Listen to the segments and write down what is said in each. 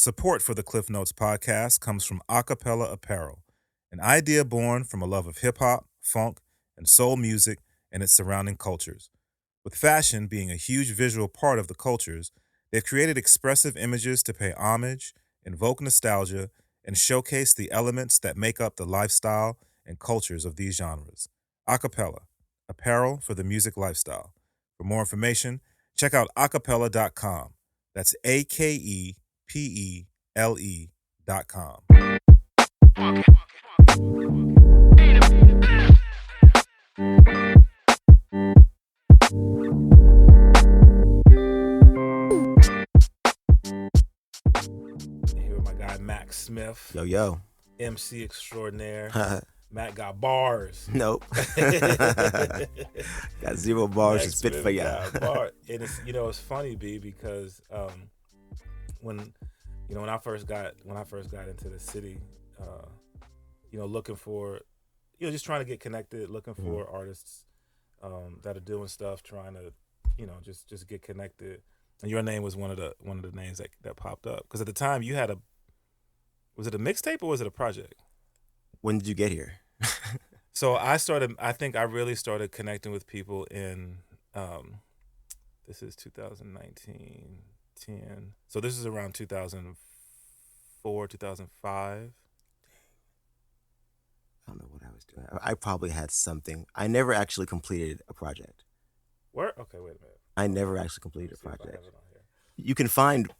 Support for the Klyph Notes podcast comes from Acapella Apparel, an idea born from a love of hip-hop, funk, and soul music and its surrounding cultures. With fashion being a huge visual part of the cultures, they've created expressive images to pay homage, invoke nostalgia, and showcase the elements that make up the lifestyle and cultures of these genres. Acapella, apparel for the music lifestyle. For more information, check out acapella.com. That's AKEPELE.com. Here with my guy Mac Smiff. Yo. MC extraordinaire. Matt got bars. Nope. Got 0 bars to spit for you. And it's funny, B, because when I first got into the city, looking for, just trying to get connected, looking for artists that are doing stuff, trying to, just get connected. And your name was one of the names that popped up, because at the time you had was it a mixtape or was it a project? When did you get here? So I think I really started connecting with people in, this is 2019, 10. So this is around 2004, 2005. I don't know what I was doing. I probably had something. I never actually completed a project. Where? Okay, wait a minute. I never actually completed a project. You can find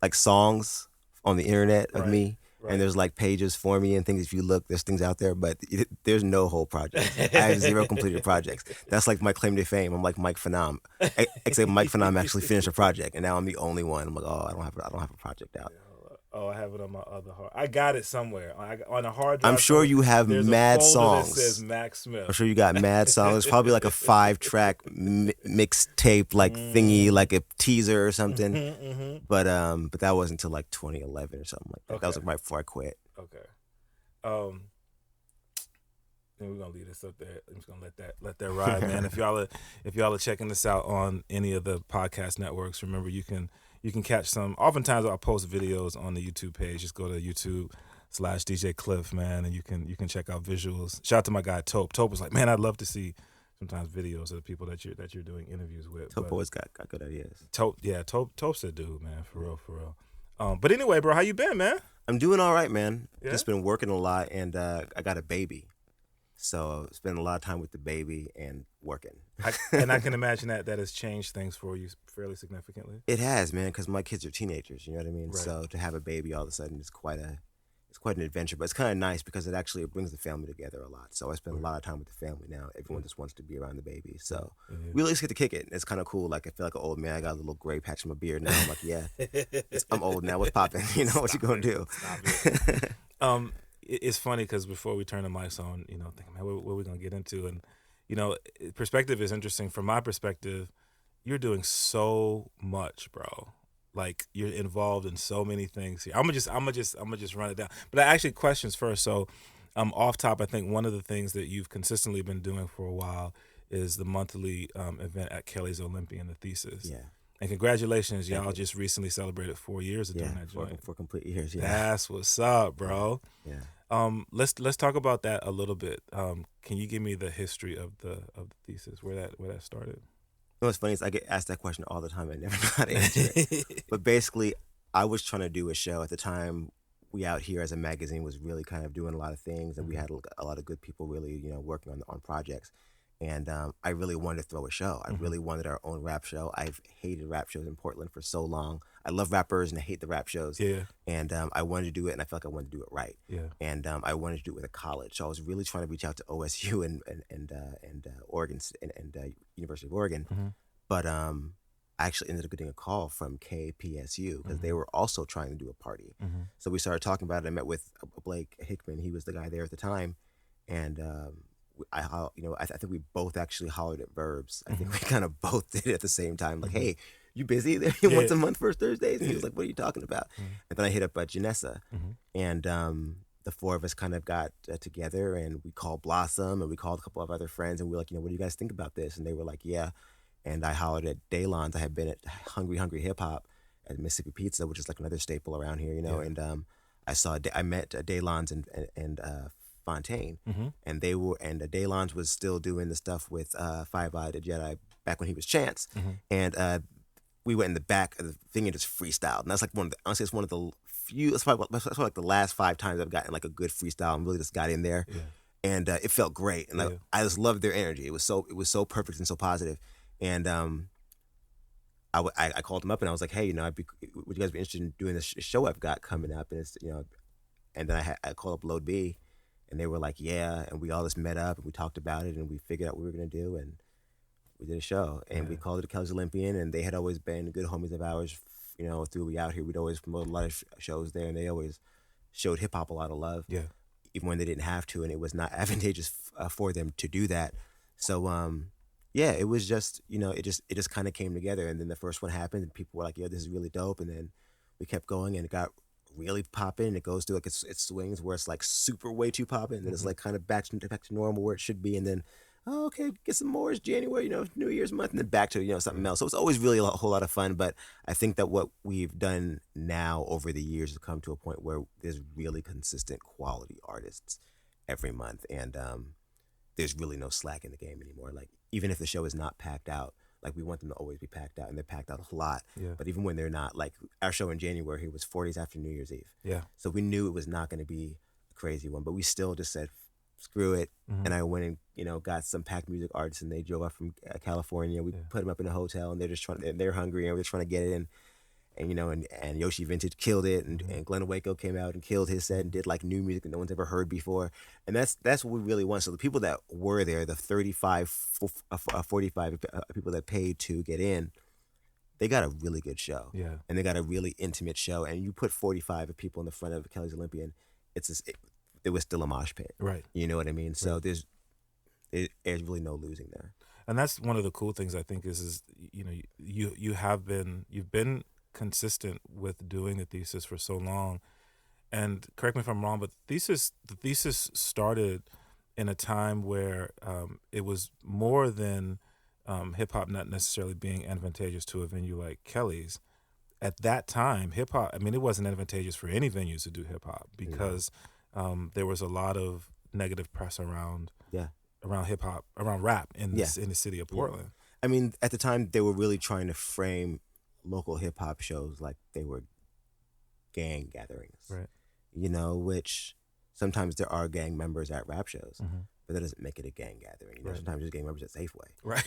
like songs on the internet of me. Right. And there's like pages for me and things. If you look, there's things out there, but there's no whole project. I have 0 completed projects. That's like my claim to fame. I'm like Mike Phenom, except Mike Phenom actually finished a project, and now I'm the only one. I'm like, I don't have a project out. Oh, I have it on my other hard. I got it somewhere on a hard drive. I'm sure you have mad songs. That says Mac Smith. I'm sure you got mad songs. It's probably like a 5-track mixtape like thingy, like a teaser or something. Mm-hmm. But that wasn't until like 2011 or something like that. Okay. That was like right before I quit. Okay. Then we're gonna leave this up there. I'm just gonna let that ride, man. If y'all are checking this out on any of the podcast networks, remember you can catch some. Oftentimes I'll post videos on the YouTube page. Just go to YouTube/DJ Klyph, man, and you can check out visuals. Shout out to my guy Tope. Tope was like, man, I'd love to see sometimes videos of the people that you're doing interviews with. Tope always got good ideas. Tope's a dude, man, for real. But anyway, bro, how you been, man? I'm doing all right, man. Yeah? Just been working a lot, and I got a baby. So spend a lot of time with the baby and working. And I can imagine that has changed things for you fairly significantly. It has, man, because my kids are teenagers. You know what I mean? Right. So to have a baby all of a sudden is quite an adventure. But it's kind of nice because it brings the family together a lot. So I spend a lot of time with the family now. Everyone just wants to be around the baby. So we always get to kick it. It's kind of cool. Like I feel like an old man. I got a little gray patch on my beard now. I'm like, yeah, I'm old now. What's popping? You know what you gonna do? It's funny because before we turn the mics on, thinking, man, what are we going to get into? And, perspective is interesting. From my perspective, you're doing so much, bro. Like, you're involved in so many things here. I'm gonna just run it down. But actually, questions first. So, off top, I think one of the things that you've consistently been doing for a while is the monthly event at Kelly's Olympian, the Thesis. Yeah. And congratulations, y'all just recently celebrated 4 years of doing that joint. For complete years, yeah. That's what's up, bro. Yeah. Let's talk about that a little bit. Can you give me the history of the Thesis, where that started? You know what's funny is I get asked that question all the time. I never know how to answer it. But basically, I was trying to do a show at the time. We Out Here as a magazine was really kind of doing a lot of things, and we had a lot of good people really, working on projects. And I really wanted to throw a show. I really wanted our own rap show. I've hated rap shows in Portland for so long. I love rappers and I hate the rap shows. Yeah. And I wanted to do it, and I felt like I wanted to do it right. Yeah. And I wanted to do it with a college. So I was really trying to reach out to OSU and Oregon and University of Oregon. Mm-hmm. But I actually ended up getting a call from KPSU because they were also trying to do a party. Mm-hmm. So we started talking about it. I met with Blake Hickman. He was the guy there at the time. And I think we both actually hollered at Verbs. I think we kind of both did it at the same time. Like, hey, you busy? Once a month, first Thursdays? And he was like, what are you talking about? And then I hit up Janessa. And the 4 of us kind of got together, and we called Blossom, and we called a couple of other friends, and we were like, what do you guys think about this? And they were like, yeah. And I hollered at Daylon's. I had been at Hungry Hip Hop at Mississippi Pizza, which is like another staple around here, you know. Yeah. And I met Daylons and Fontaine, and they were Daylons was still doing the stuff with Five-Eyed Jedi back when he was Chance, and we went in the back of the thing and just freestyled, and that's like honestly it's one of the few. That's probably like the last 5 times I've gotten like a good freestyle and really just got in there. Yeah. And it felt great, and I just loved their energy. It was so perfect and so positive. And I called them up and I was like, hey, you know, would you guys be interested in doing this show I've got coming up? And it's, you know, and then I called up Load B, and they were like, yeah, and we all just met up and we talked about it and we figured out what we were gonna do, and we did a show, and we called it the Kelly's Olympian, and they had always been good homies of ours. You know, through we out here, we'd always promote a lot of shows there, and they always showed hip hop a lot of love. Yeah. Even when they didn't have to, and it was not advantageous for them to do that. So, yeah, it was just, you know, it just kind of came together. And then the first one happened, and people were like, "Yo, this is really dope." And then we kept going, and it got really popping. And it goes through like it swings where it's like super way too popping, and then it's like kind of back to normal where it should be, and then oh, okay, get some more. It's January, you know, New Year's month, and then back to, you know, something else. So it's always really a whole lot of fun. But I think that what we've done now over the years has come to a point where there's really consistent quality artists every month, and there's really no slack in the game anymore. Like even if the show is not packed out, like we want them to always be packed out, and they're packed out a lot. Yeah. But even when they're not, like our show in January here was 4 days after New Year's Eve. Yeah. So we knew it was not going to be a crazy one, but we still just said, screw it. And I went and, you know, got some packed music artists, and they drove up from California. We put them up in a hotel, and they're just they're hungry, and we're just trying to get it in. And you know, and Yoshi Vintage killed it, and Glenn Waco came out and killed his set and did like new music that no one's ever heard before. And that's what we really want. So the people that were there, the 35, 45 people that paid to get in, they got a really good show. Yeah. And they got a really intimate show. And you put 45 people in the front of Kelly's Olympian, it was still a mosh pit. Right. You know what I mean? So there's really no losing there. And that's one of the cool things I think is you know, you've been consistent with doing the Thesis for so long. And correct me if I'm wrong, but the Thesis started in a time where it was more than hip hop not necessarily being advantageous to a venue like Kelly's. At that time, hip hop, I mean, it wasn't advantageous for any venues to do hip hop because there was a lot of negative press around hip hop, around rap in the city of Portland. I mean, at the time, they were really trying to frame local hip hop shows like they were gang gatherings, right? You know, which sometimes there are gang members at rap shows, but that doesn't make it a gang gathering. You know, sometimes there's gang members at Safeway, right?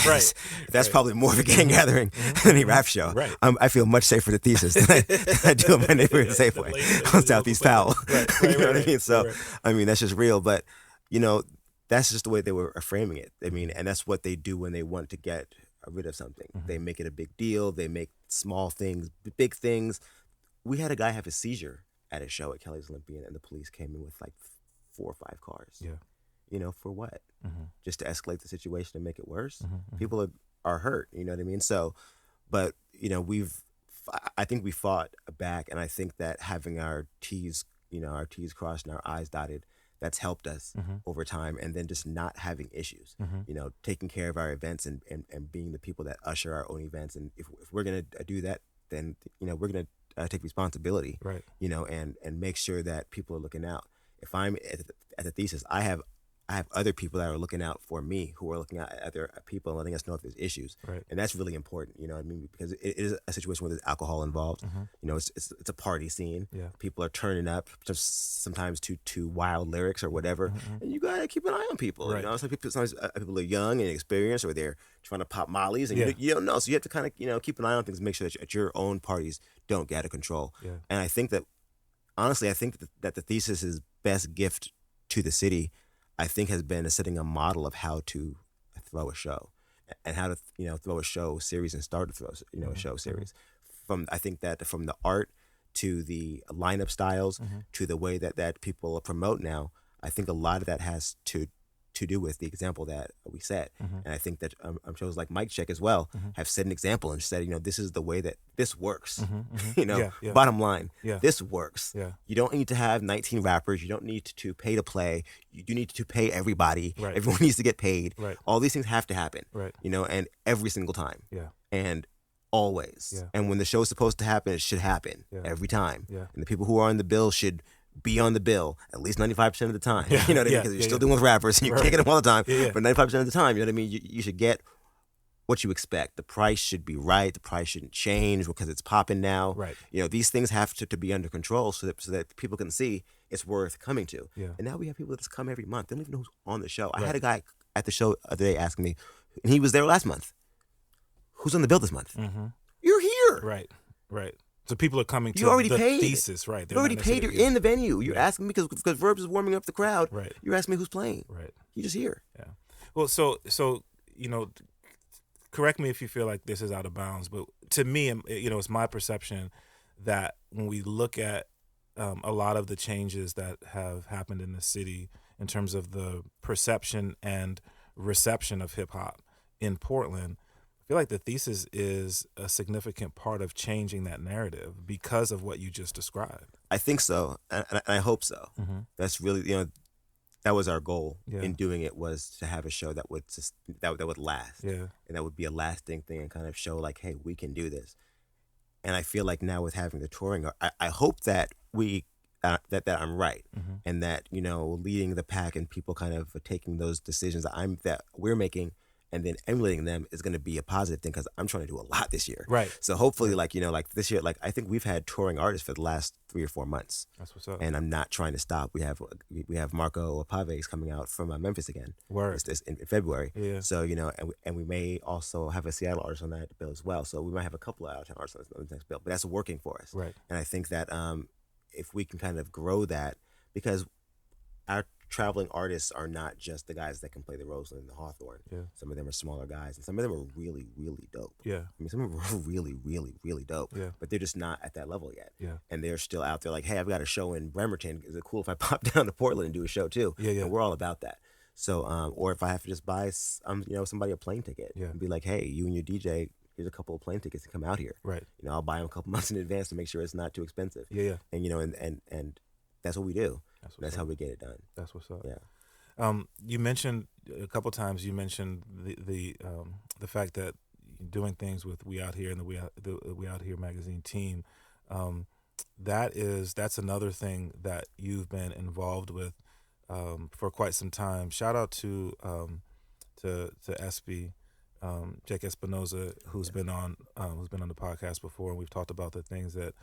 Right. That's probably more of a gang gathering than any rap show. Right. I feel much safer at Thesis than I do in my neighborhood at Safeway on Southeast Powell. You know what I mean? So, I mean, that's just real. But you know, that's just the way they were framing it. I mean, and that's what they do when they want to get rid of something. They make it a big deal. They make small things, big things. We had a guy have a seizure at a show at Kelly's Olympian, and the police came in with like 4 or 5 cars. Yeah. You know, for what? Just to escalate the situation and make it worse? People are hurt, you know what I mean? So, but, you know, I think we fought back, and I think that having our T's crossed and our I's dotted, that's helped us over time, and then just not having issues, you know, taking care of our events and being the people that usher our own events. And if we're going to do that, then, you know, we're going to take responsibility, right? You know, and make sure that people are looking out. If I'm at the Thesis, I have other people that are looking out for me, who are looking out at other people and letting us know if there's issues. Right. And that's really important, you know what I mean? Because it is a situation where there's alcohol involved. You know, it's a party scene. Yeah. People are turning up, just sometimes to wild lyrics or whatever. And you gotta keep an eye on people. Right. You know, sometimes people are young and inexperienced, or they're trying to pop mollies, and you don't know. So you have to kind of, you know, keep an eye on things, and make sure that your own parties don't get out of control. Yeah. And I think that, honestly, that the Thesis' best gift to the city, I think, has been setting a model of how to throw a show, and how to, you know, throw a show series and start to throw, you know, a show series. I think that from the art to the lineup styles to the way that people promote now, I think a lot of that has to do with the example that we set. And I think that shows like Mic Check as well have set an example and said, you know, this is the way that this works. You know, bottom line, this works. You don't need to have 19 rappers. You don't need to pay to play. You do need to pay everybody. Right. Everyone needs to get paid. Right. All these things have to happen. Right. You know, and every single time. Yeah. And always. Yeah. And when the show's supposed to happen, it should happen every time. Yeah. And the people who are on the bill should be on the bill at least 95% of the time. Yeah. You know what I mean? Because you're still dealing with rappers and you can't get them all the time. But 95% of the time, you know what I mean? You should get what you expect. The price should be right. The price shouldn't change because it's popping now. Right. You know, these things have to be under control so that people can see it's worth coming to. Yeah. And now we have people that just come every month. They don't even know who's on the show. I had a guy at the show the other day asking me, and he was there last month, who's on the bill this month? Mm-hmm. You're here. Right. So people are coming to you already the paid. Thesis, right? You already paid. You're in the venue. You're asking me because Verbs is warming up the crowd. Right. You're asking me who's playing. Right. You're just here. Yeah. Well, so you know, correct me if you feel like this is out of bounds, but to me, you know, it's my perception that when we look at a lot of the changes that have happened in the city in terms of the perception and reception of hip hop in Portland, I feel like the Thesis is a significant part of changing that narrative because of what you just described. I think so, and I hope so. Mm-hmm. That's really, you know, that was our goal Yeah. in doing it, was to have a show that would that would last, Yeah. and that would be a lasting thing and kind of show like, hey, we can do this. And I feel like now with having the touring, I hope that we that I'm right, Mm-hmm. and that, you know, leading the pack and people kind of taking those decisions that we're making and then emulating them is going to be a positive thing, because I'm trying to do a lot this year. Right. So hopefully, like, you know, like this year, like I think we've had touring artists for the last 3 or 4 months. That's what's up. And I'm not trying to stop. We have Marco Paves coming out from Memphis again. Word. It's in February. Yeah. So, you know, and we may also have a Seattle artist on that bill as well. So we might have a couple of out-of-town artists on the next bill. But that's working for us. Right. And I think that if we can kind of grow that, because our traveling artists are not just the guys that can play the Roseland and the Hawthorne. Yeah. Some of them are smaller guys, and some of them are really, really dope. Yeah. I mean, some of them are really, really, really dope. Yeah. But they're just not at that level yet. Yeah. And they're still out there like, hey, I've got a show in Bremerton. Is it cool if I pop down to Portland and do a show too? Yeah. And we're all about that. So, or if I have to just buy, you know, somebody a plane ticket and be like, hey, you and your DJ, here's a couple of plane tickets to come out here. Right. You know, I'll buy them a couple months in advance to make sure it's not too expensive. Yeah. And, you know, and that's what we do. That's how we get it done. That's what's up. Yeah. You mentioned a couple times. You mentioned the fact that doing things with We Out Here and the We Out Here magazine team. That's another thing that you've been involved with for quite some time. Shout out to SB, Jake Espinoza, who's been on the podcast before, and we've talked about the things that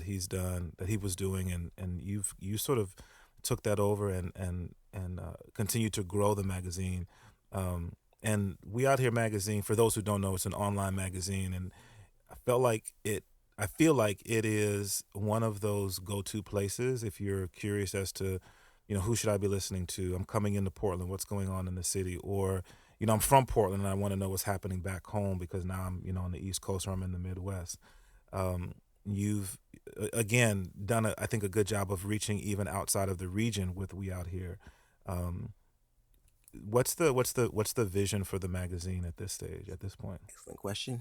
he's done, that he was doing, and you sort of took that over and continue to grow the magazine. And We Out Here magazine, for those who don't know, it's an online magazine, and I feel like it is one of those go-to places if you're curious as to, you know, who should I be listening to? I'm coming into Portland. What's going on in the city? Or, you know, I'm from Portland and I want to know what's happening back home because now I'm, you know, on the East Coast or I'm in the Midwest. You've again done I think a good job of reaching even outside of the region with We Out Here. What's the vision for the magazine at this stage, at this point? Excellent question.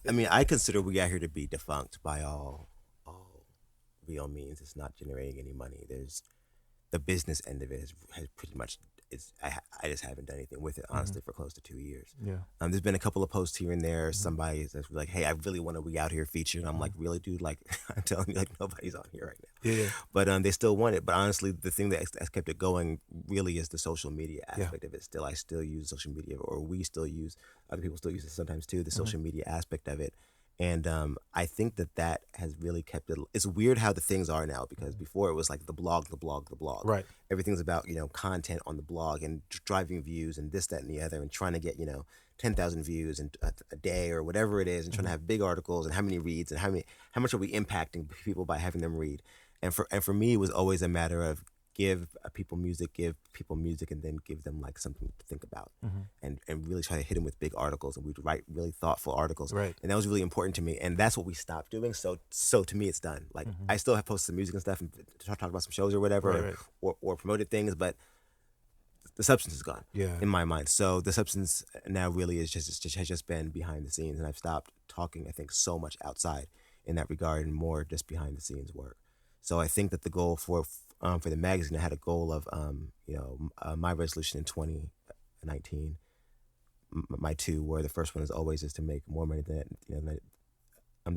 I mean, I consider We Out Here to be defunct by all real means. It's not generating any money. There's the business end of it has pretty much. I just haven't done anything with it, honestly, for close to 2 years. Yeah. There's been a couple of posts here and there. Somebody that's like, hey, I really want a We Out Here feature. And I'm like, really, dude? Like, I'm telling you, like, nobody's on here right now. Yeah. But they still want it. But honestly, the thing that's kept it going really is the social media aspect of it. Still, I still use social media, or we still use, other people still use it sometimes too, the social media aspect of it. And I think that has really kept it. It's weird how the things are now, because before it was like the blog. Right. Everything's about, you know, content on the blog and driving views and this, that, and the other, and trying to get, you know, 10,000 views in a day or whatever it is, and trying to have big articles and how many reads and how much are we impacting people by having them read. And for me, it was always a matter of give people music, and then give them like something to think about, and really try to hit them with big articles, and we'd write really thoughtful articles, right? And that was really important to me, and that's what we stopped doing. So to me, it's done. Like I still have posted some music and stuff, and talk about some shows or whatever, right. or promoted things, but the substance is gone, in my mind. So the substance now really is has just been behind the scenes, and I've stopped talking, I think, so much outside in that regard, and more just behind the scenes work. So I think that the goal for the magazine, I had a goal of, my resolution in 2019 my two were, the first one is always is to make more money than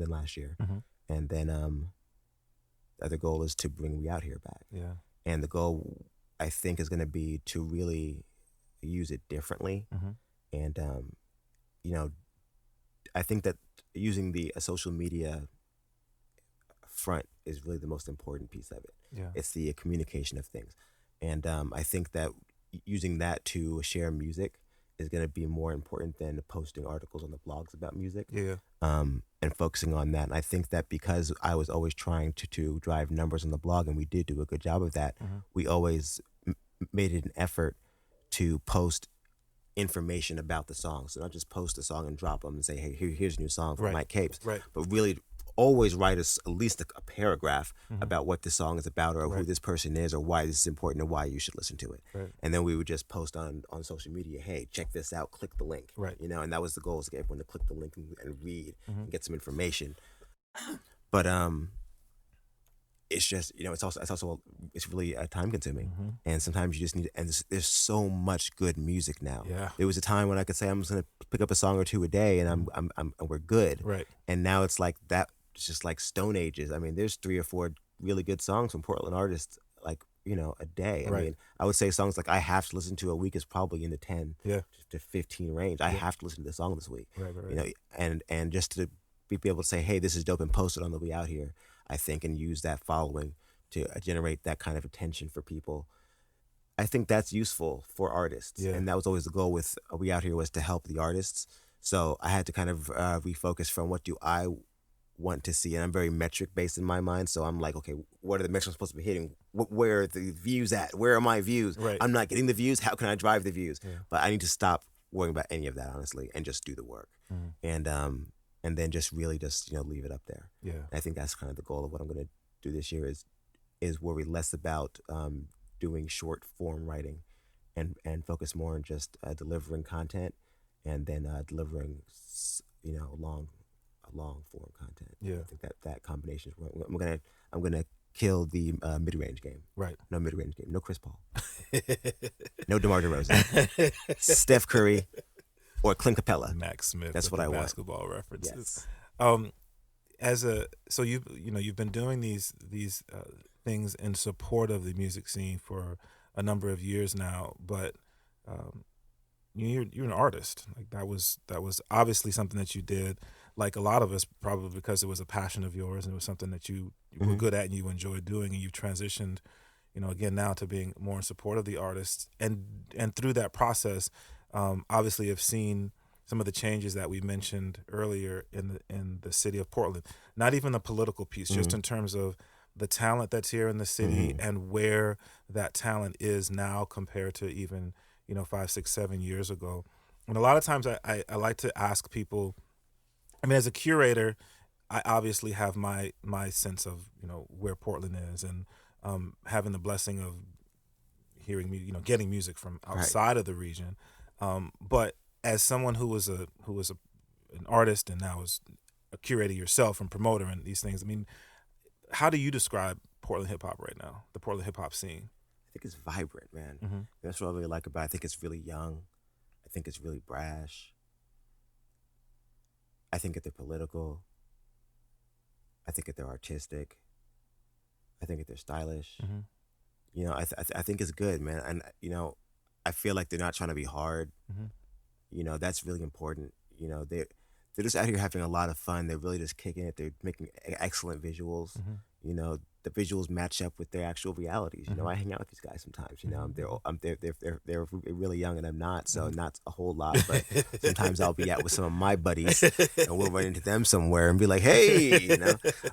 last year, and then the other goal is to bring We Out Here back. Yeah. And the goal, I think, is going to be to really use it differently. And I think that using the social media front is really the most important piece of it. Yeah. It's the communication of things. And I think that using that to share music is going to be more important than posting articles on the blogs about music. Yeah. And focusing on that. And I think that because I was always trying to drive numbers on the blog, and we did do a good job of that, we always made it an effort to post information about the song. So not just post a song and drop them and say, hey, here's a new song from Mike Capes, but really always write us at least a paragraph about what this song is about, or who this person is, or why this is important, and why you should listen to it. And then we would just post on social media, hey, check this out, click the link. And that was the goal, is to get everyone to click the link and read and get some information. But it's just, it's really time consuming, and sometimes you just need, and there's so much good music now. There was a time when I could say I'm just gonna pick up a song or two a day, and we're good. And now it's like that. It's just like Stone Ages. I mean, there's 3 or 4 really good songs from Portland artists, like, a day. I mean, I would say songs like I have to listen to a week is probably in the 10 to 15 range. I have to listen to this song this week. And just to be able to say, hey, this is dope, and post it on the We Out Here, I think, and use that following to generate that kind of attention for people. I think that's useful for artists. And that was always the goal with We Out Here, was to help the artists. So I had to kind of refocus from what do I want to see, and I'm very metric based in my mind. So I'm like, okay, what are the metrics I'm supposed to be hitting? Where are the views at? Where are my views? I'm not getting the views. How can I drive the views? But I need to stop worrying about any of that, honestly, and just do the work. And then just really just leave it up there. And I think that's kind of the goal of what I'm going to do this year, is worry less about doing short form writing, and focus more on just delivering content, and then delivering long form content. I think that combination is I'm gonna kill the mid range game. No mid range game. No Chris Paul. No DeMar DeRozan. Steph Curry. Or Clint Capella. Max Smiff. That's what I want. Basketball references. Yes. So you've been doing these things in support of the music scene for a number of years now, but you're an artist. Like that was obviously something that you did, like a lot of us, probably because it was a passion of yours, and it was something that you were good at and you enjoyed doing, and you've transitioned, again now to being more in support of the artists, and through that process, obviously have seen some of the changes that we mentioned earlier in the city of Portland. Not even the political piece, just in terms of the talent that's here in the city and where that talent is now compared to even 5, 6, 7 years ago. And a lot of times I like to ask people, I mean, as a curator, I obviously have my sense of where Portland is, and having the blessing of hearing getting music from outside of the region. But as someone who was an artist and now is a curator yourself and promoter and these things, I mean, how do you describe Portland hip hop right now, the Portland hip hop scene? I think it's vibrant, man. That's what I really like about it. I think it's really young. I think it's really brash. I think that they're political. I think that they're artistic. I think that they're stylish. I think it's good, man. And I feel like they're not trying to be hard. That's really important. They're just out here having a lot of fun. They're really just kicking it. They're making excellent visuals. The visuals match up with their actual realities. I hang out with these guys sometimes. They're really young and I'm not, so not a whole lot. But sometimes I'll be out with some of my buddies and we'll run into them somewhere and be like, hey,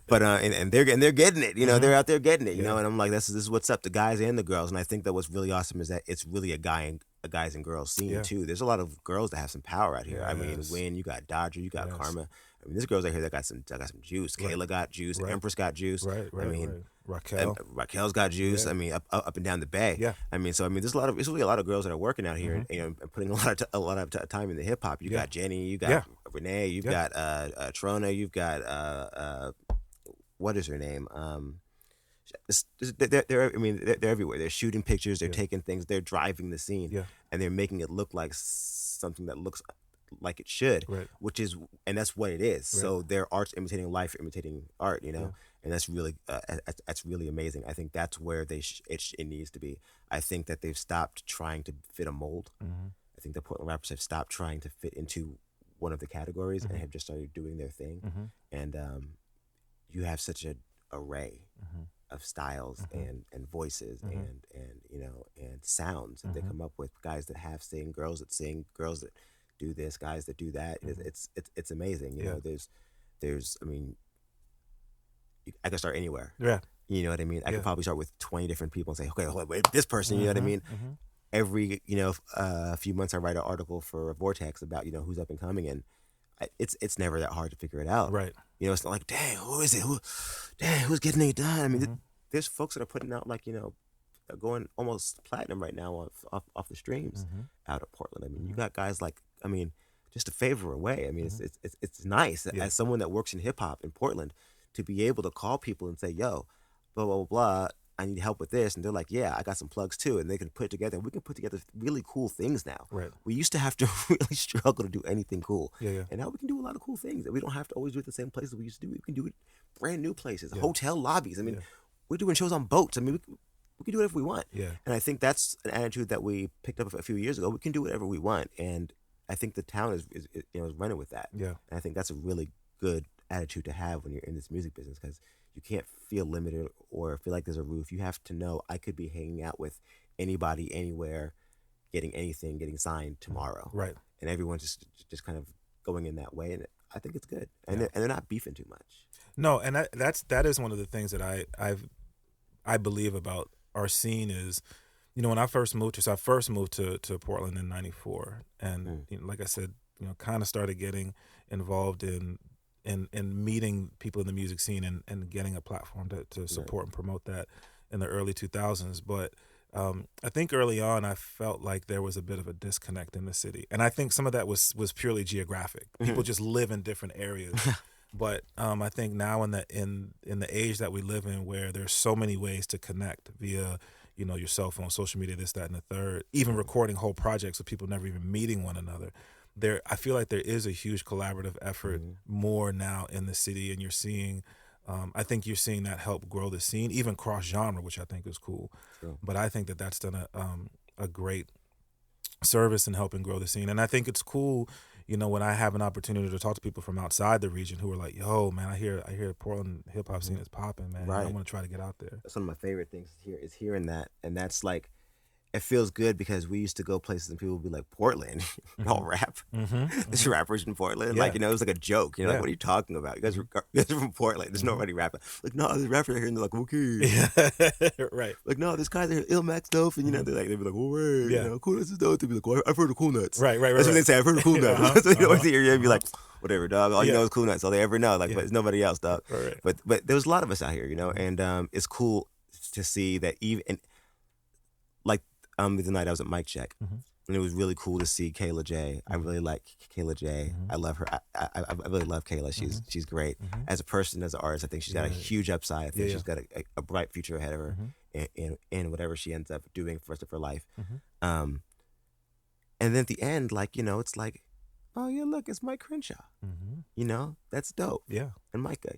But and they're getting it. They're out there getting it. And I'm like, this is what's up, the guys and the girls. And I think that what's really awesome is that it's really a guys and girls scene too. There's a lot of girls that have some power out here. Yes. I mean, Win, you got Dodger, you got Karma. I mean, there's girls out here that got some juice. Kayla got juice. Empress got juice. I mean, Raquel's got juice. I mean, up and down the bay. I mean, there's really a lot of girls that are working out here and putting a lot of time in the hip hop. You got Jenny, you got Renee, you've got Trona, you've got what is her name? They're everywhere. They're shooting pictures. They're taking things. They're driving the scene, and they're making it look like something that looks like it should, Right. and that's what it is. Right. So their art's imitating life, imitating art, you know, Yeah. and that's really amazing. I think that's where it needs to be. I think that they've stopped trying to fit a mold. Mm-hmm. I think the Portland rappers have stopped trying to fit into one of the categories and have just started doing their thing. Mm-hmm. And you have such an array of styles and voices and you know and sounds that they come up with. Guys that have sing, girls that do this, guys that do that. It's amazing. You know, there's I mean, I could start anywhere. Yeah. You know what I mean? I could probably start with 20 different people and say, okay, hold on, wait, this person. You know what I mean? Every a few months I write an article for Vortex about who's up and coming, and it's never that hard to figure it out. Right. You know, it's not like, dang, who is it? Who's getting it done? I mean, there's folks that are putting out going almost platinum right now off the streams out of Portland. I mean, you got guys like, I mean, just a favor away. I mean, it's nice as someone that works in hip hop in Portland to be able to call people and say, yo, blah, blah, blah, blah, I need help with this. And they're like, yeah, I got some plugs too. And they can put it together. We can put together really cool things now. Right. We used to have to really struggle to do anything cool. Yeah. And now we can do a lot of cool things. We don't have to always do it the same places we used to do. We can do it brand new places, hotel lobbies. I mean, we're doing shows on boats. I mean, we can do whatever we want. Yeah. And I think that's an attitude that we picked up a few years ago. We can do whatever we want. And I think the town is running with that. Yeah. And I think that's a really good attitude to have when you're in this music business, because you can't feel limited or feel like there's a roof. You have to know I could be hanging out with anybody, anywhere, getting anything, getting signed tomorrow. Right. And everyone's just kind of going in that way, and I think it's good. And they're not beefing too much. No, and that is one of the things that I believe about our scene is, when I first moved to Portland in '94, and like I said, kind of started getting involved in meeting people in the music scene and getting a platform to support and promote that in the early 2000s. But I think early on I felt like there was a bit of a disconnect in the city. And I think some of that was purely geographic. People just live in different areas. But I think now in the age that we live in, where there's so many ways to connect via your cell phone, social media, this, that, and the third, even recording whole projects with people never even meeting one another. I feel like there is a huge collaborative effort more now in the city, and you're seeing, I think you're seeing that help grow the scene, even cross genre, which I think is cool. Sure. But I think that's done a great service in helping grow the scene, and I think it's cool, when I have an opportunity to talk to people from outside the region who are like, "Yo, man, I hear the Portland hip hop scene is popping, man. Right. I want to try to get out there." That's one of my favorite things is hearing that, and that's like, it feels good because we used to go places and people would be like, Portland, y'all rap. There's rappers in Portland. Yeah. Like, it was like a joke. Like, what are you talking about? You guys are from Portland. There's nobody rapping. Like, no, there's rappers here. And they're like, okay. Right. Like, no, there's guys here, Illmax stuff. And, they'd be like, oh, wait. Cool Nuts is dope. They'd be like, well, I've heard of Cool Nuts. Right. That's what they say. I've heard of Cool Nuts. So, you'd be like, whatever, dog. All you know is Cool Nuts. All they ever know. Like, but there's nobody else, dog. Right. But there was a lot of us out here, and it's cool to see that even, like, the night I was at Mic Check, and it was really cool to see Kayla J. I really like Kayla J. I love her. I really love Kayla. She's great as a person, as an artist. I think she's got a huge upside. I think she's got a bright future ahead of her in whatever she ends up doing for the rest of her life. And then at the end, like, it's like, oh yeah, look, it's Mike Crenshaw. That's dope. Yeah. And Micah,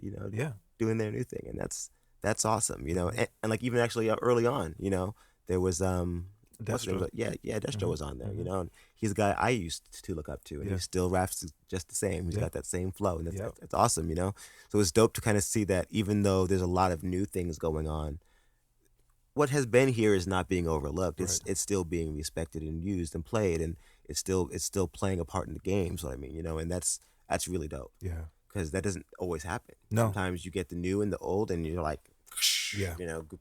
doing their new thing, and that's awesome. And like, even actually early on, there was Destro. Destro was on there, and he's a guy I used to look up to, and he still raps just the same. He's got that same flow, and that's awesome, So it's dope to kind of see that even though there's a lot of new things going on, what has been here is not being overlooked. It's still being respected and used and played, and it's still playing a part in the game. So I mean, and that's really dope. Yeah, because that doesn't always happen. No, sometimes you get the new and the old, and you're like,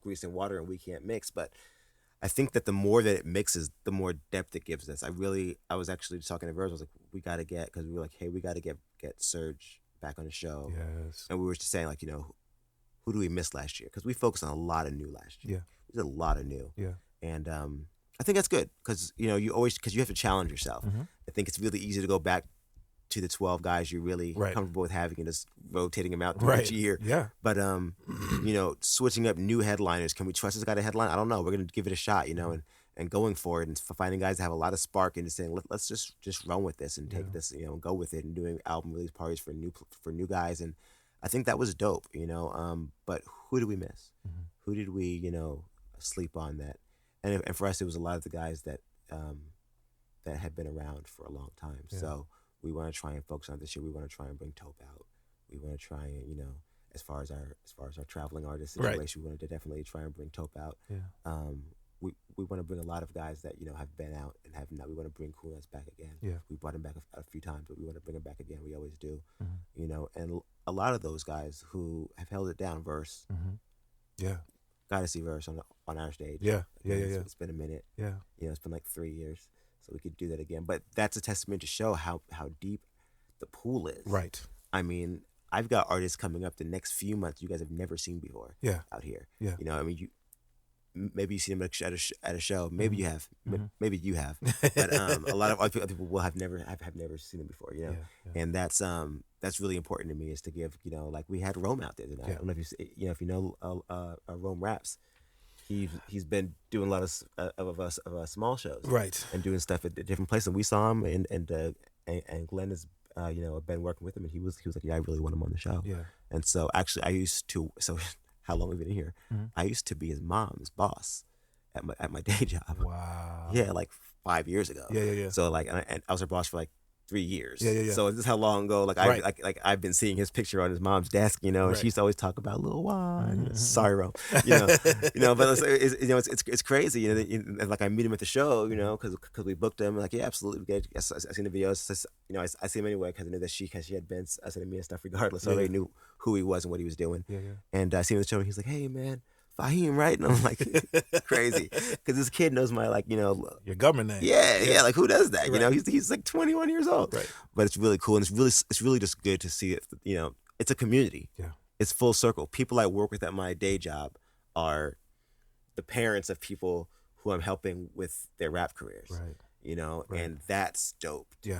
grease and water, and we can't mix, but I think that the more that it mixes, the more depth it gives us. I was actually talking to Virgil. I was like, we got to get, because we were like, hey, we got to get Serge back on the show. Yes. And we were just saying, like, who do we miss last year? Because we focused on a lot of new last year. Yeah. We did a lot of new. Yeah. And I think that's good because, you have to challenge yourself. I think it's really easy to go back to the 12 guys you're really comfortable with having and just rotating them out throughout each year. Yeah. But, switching up new headliners. Can we trust this guy to headline? I don't know. We're going to give it a shot, and and going for it, and finding guys that have a lot of spark and just saying, let's just run with this and take this, and go with it, and doing album release parties for new guys. And I think that was dope, but who did we miss? Who did we, sleep on that? And for us, it was a lot of the guys that that had been around for a long time. Yeah. So we want to try and focus on this year. We want to try and bring Tope out. We want to try and, as far as our traveling artist situation, Right. we wanted to definitely try and bring Tope out. Yeah. We want to bring a lot of guys that have been out and have not. We want to bring Cool Nuts back again. Yeah. We brought him back a few times, but we want to bring him back again. We always do. Mm-hmm. And a lot of those guys who have held it down, Verse, Yeah. got to see Verse on our stage. Yeah. Yeah. Yeah. It's been a minute. Yeah. It's been like 3 years, so we could do that again. But that's a testament to show how deep the pool is. Right. I mean, I've got artists coming up the next few months you guys have never seen before. Yeah. Out here. Yeah. Maybe you see them at a show. Maybe you have. Maybe you have. But a lot of other people will have never seen them before. Yeah. And that's really important to me, is to give, like we had Rome out there tonight. Yeah. I don't know if you know Rome Raps. He's been doing a lot of small shows, Right. and doing stuff at different places. And we saw him, and Glenn has been working with him, and he was like, yeah, I really want him on the show. Yeah. And so actually how long we've been here? I used to be his mom's boss at my day job. Wow. Yeah, like 5 years ago. Yeah. So like, and I was her boss for like 3 years. Yeah. So this is how long ago. Like Right. I've been seeing his picture on his mom's desk. And Right. she used to always talk about Lil Juan. Sorry, Ro. But it's crazy. And like I meet him at the show. Because we booked him. Like, yeah, absolutely. I seen the videos. I see him anyway because I knew that she had been sending me and stuff regardless. So I already knew who he was and what he was doing. Yeah. And I see him at the show, and he's like, hey man, Fahim, right? And I'm like, crazy, because this kid knows my Your government name. Yeah, like who does that? Right. He's like 21 years old. Right. But it's really cool, and it's really just good to see it. It's a community. Yeah. It's full circle. People I work with at my day job are the parents of people who I'm helping with their rap careers. Right. Right. And that's dope to me.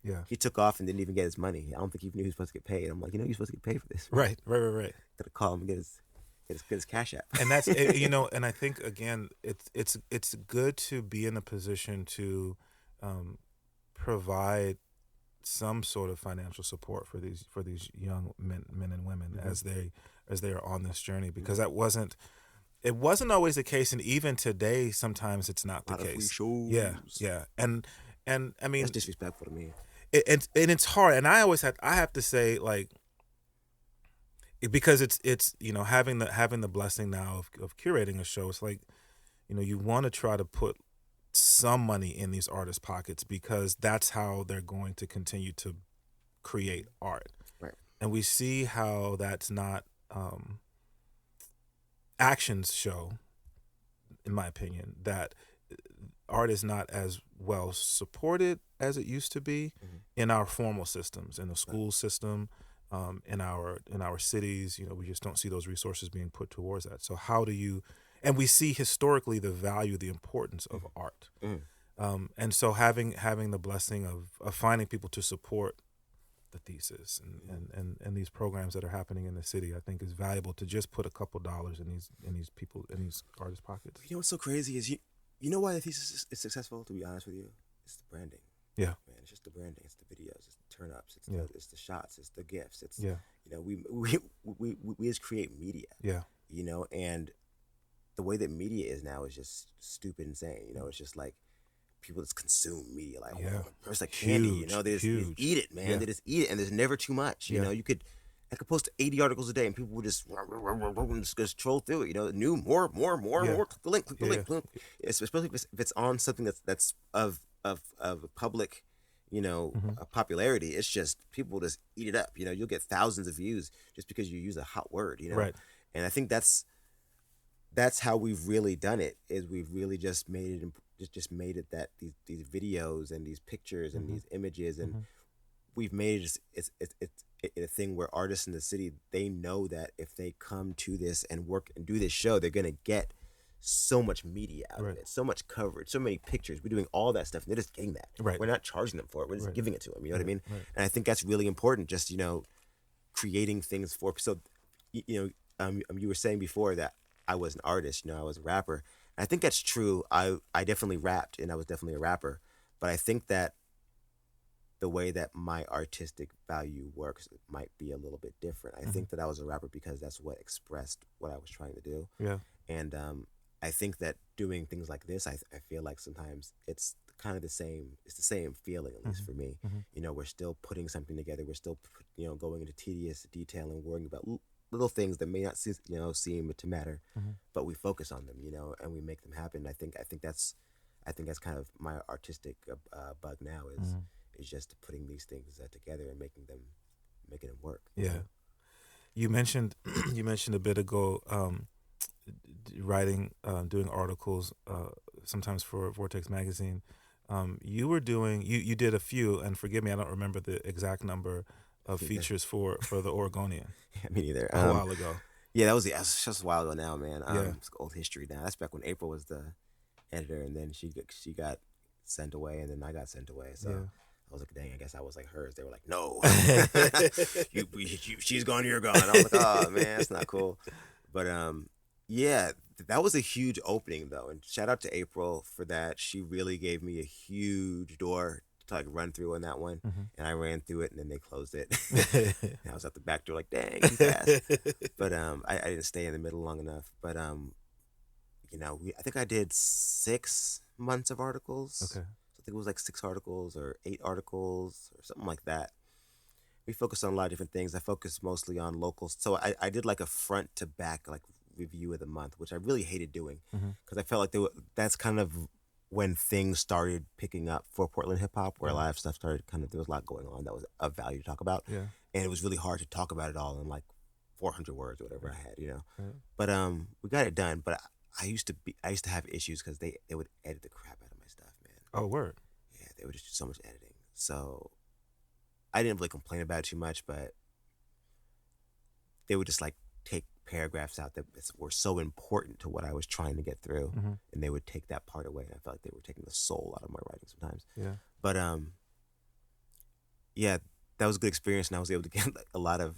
Yeah. He took off and didn't even get his money. I don't think he knew he was supposed to get paid. I'm like, you're supposed to get paid for this. Right. Gotta call him and get his cash app. And that's and I think again, it's good to be in a position to provide some sort of financial support for these young men and women as they are on this journey, because it wasn't always the case, and even today sometimes it's not the A lot of case. free shows. Yeah. And I mean, That's disrespectful to me. and it's hard, and I have to say, like, because it's having the blessing now of curating a show, it's like, you want to try to put some money in these artists' pockets, because that's how they're going to continue to create art. Right. And we see how that's not actions show, in my opinion, that art is not as well supported as it used to be in our formal systems, in the school system, in our cities. We just don't see those resources being put towards that. So how do you, and we see historically the value, the importance of art. And so having the blessing of finding people to support the Thesis and these programs that are happening in the city, I think is valuable, to just put a couple dollars in these artists' pockets. What's so crazy is you know why the Thesis is successful, to be honest with you? It's the branding. Yeah. Man, it's just the branding. It's the videos. It's the turn-ups. It's the shots. It's the gifts. It's we just create media. Yeah. And the way that media is now is just stupid insane. It's just like people just consume media like it's like candy. They just eat it, man. Yeah. They just eat it, and there's never too much. I could post 80 articles a day, and people would just troll through it. New, more. Click the link. Especially if it's on something that's of public, popularity. It's just people just eat it up. You'll get thousands of views just because you use a hot word. Right. And I think that's how we've really done it. Is we've really just made it that these videos and these pictures and these images, and we've made it it's a thing where artists in the city, they know that if they come to this and work and do this show, they're gonna get so much media out of it, so much coverage, so many pictures. We're doing all that stuff, and they're just getting that. Right. We're not charging them for it. We're just giving it to them. You know what I mean? Right. And I think that's really important. Just creating things for. So, you were saying before that I was an artist. I was a rapper. I think that's true. I definitely rapped, and I was definitely a rapper, but I think that the way that my artistic value works might be a little bit different. I think that I was a rapper because that's what expressed what I was trying to do. Yeah. And I think that doing things like this, I feel like sometimes it's kind of the same. It's the same feeling, at least for me. You know, we're still putting something together. We're still, going into tedious detail and worrying about little things that may not, seem to matter, but we focus on them, and we make them happen. I think that's kind of my artistic bug now is just putting these things together and making them work. Yeah. You mentioned a bit ago writing, doing articles, sometimes for Vortex magazine. You were doing you did a few, and forgive me, I don't remember the exact number of features for the Oregonian. Yeah, me neither. A while ago. Yeah, that was just a while ago now, man. Yeah. It's old history now. That's back when April was the editor, and then she got sent away, and then I got sent away. So I was like, dang, I guess I was like hers. They were like, no, she's gone, you're gone. I was like, oh man, that's not cool. But yeah, that was a huge opening though, and shout out to April for that. She really gave me a huge door to like run through on that one, and I ran through it, and then they closed it. And I was at the back door like, dang, you fast. But I didn't stay in the middle long enough. But I think I did 6 months of articles. Okay. I think it was like 6 articles or 8 articles or something like that. We focused on a lot of different things. I focused mostly on locals. So I did like a front to back like review of the month, which I really hated doing because I felt like that's kind of when things started picking up for Portland hip hop, where a lot of stuff started there was a lot going on that was of value to talk about. Yeah. And it was really hard to talk about it all in like 400 words or whatever I had, Right. But we got it done. But I used to have issues because they would edit the crap out of my stuff, man. Oh, word. Yeah, they would just do so much editing. So I didn't really complain about it too much, but they would just like take paragraphs out that were so important to what I was trying to get through, and they would take that part away, and I felt like they were taking the soul out of my writing sometimes. Yeah. But yeah, that was a good experience, and I was able to get like, a lot of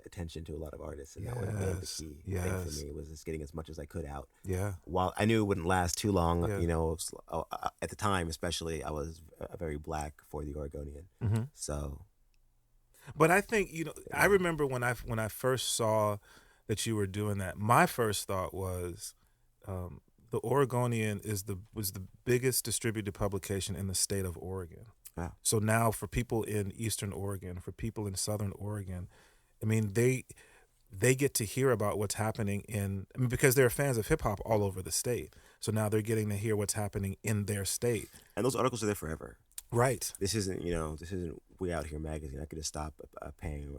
attention to a lot of artists, and that was the key thing for me, was just getting as much as I could out. Yeah. While I knew it wouldn't last too long, at the time, especially, I was very black for the Oregonian, so. But I think I remember when I first saw that you were doing that, my first thought was, the Oregonian was the biggest distributed publication in the state of Oregon. Wow. So now for people in Eastern Oregon, for people in Southern Oregon, I mean, they get to hear about what's happening because they're fans of hip hop all over the state. So now they're getting to hear what's happening in their state. And those articles are there forever. Right. This isn't We Out Here magazine. I could just stop paying,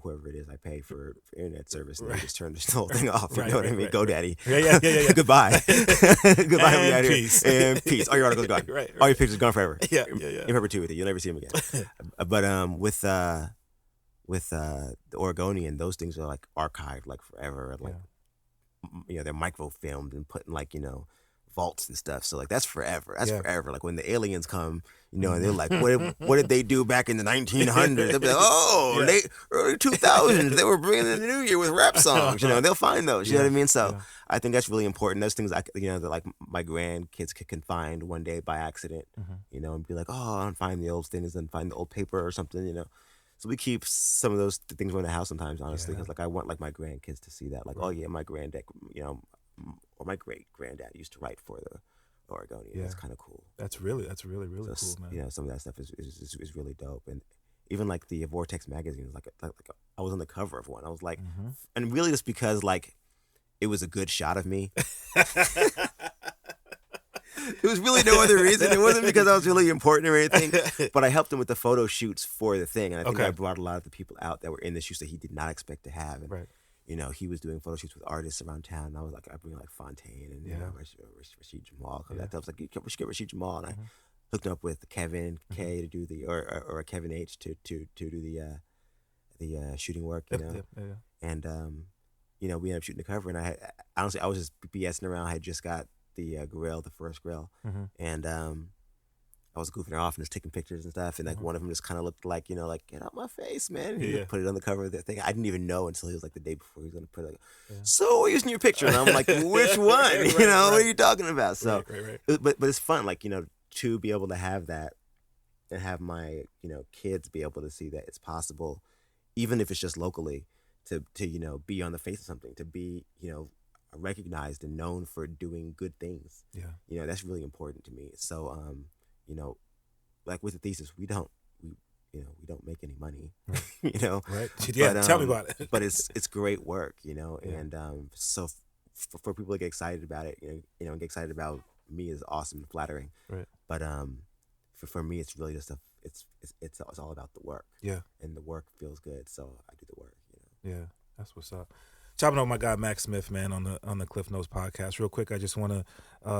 whoever it is I pay for internet service, and they just turn this whole thing off. You know what I mean? GoDaddy. Yeah. Goodbye. Goodbye. We out peace. Here. And peace. All your articles gone. Right. All your pictures gone forever. Yeah. You're in perpetuity. You'll never see them again. But with the Oregonian, those things are like archived like forever. Like they're microfilmed and put in like vaults and stuff. So like that's forever. That's forever. Like when the aliens come, and they're like, what did they do back in the 1900s? They'll be like, they early 2000s, they were bringing in the new year with rap songs. They'll find those. You know what I mean? So I think that's really important. Those things that like my grandkids can find one day by accident. And be like, oh, I don't find the old things and find the old paper or something. So we keep some of those things around the house sometimes, honestly, because like I want like my grandkids to see that, like, oh yeah, my granddad, or my great granddad used to write for the Oregonian. Yeah. That's kind of cool. That's really cool, man. Some of that stuff is really dope. And even like the Vortex magazine, like I was on the cover of one. I was like, and really just because like it was a good shot of me. It was really no other reason. It wasn't because I was really important or anything, but I helped him with the photo shoots for the thing. And I think I brought a lot of the people out that were in the shoots that he did not expect to have. And, he was doing photo shoots with artists around town. And I was like, I bring like Fontaine and Rashid Jamal. Cause I was like, we should get Rashid Jamal. And I hooked up with Kevin K to do or Kevin H to do the shooting work, And, we ended up shooting the cover. And I was just BSing around. I had just got the grill, the first grill. And I was goofing her off and just taking pictures and stuff. And like one of them just kind of looked like, like, get out my face, man. And he Yeah. put it on the cover of that thing. I didn't even know until he was like the day before he was going to put it like, so we're using your picture. And I'm like, which one? Right, what are right. you talking about? So, Right. But it's fun, like, to be able to have that and have my, kids be able to see that it's possible, even if it's just locally, to be on the face of something, to be, recognized and known for doing good things. Yeah. That's really important to me. So, like with the thesis, we don't make any money, Right. Yeah. But, Tell me about it. But it's great work, and so for people to get excited about it, get excited about me is awesome and flattering. Right. But for me, it's really just it's all about the work. Yeah. And the work feels good, so I do the work. Yeah, that's what's up. Chopping up my guy Max Smiff, man, on the Klyph Notes podcast. Real quick, I just want to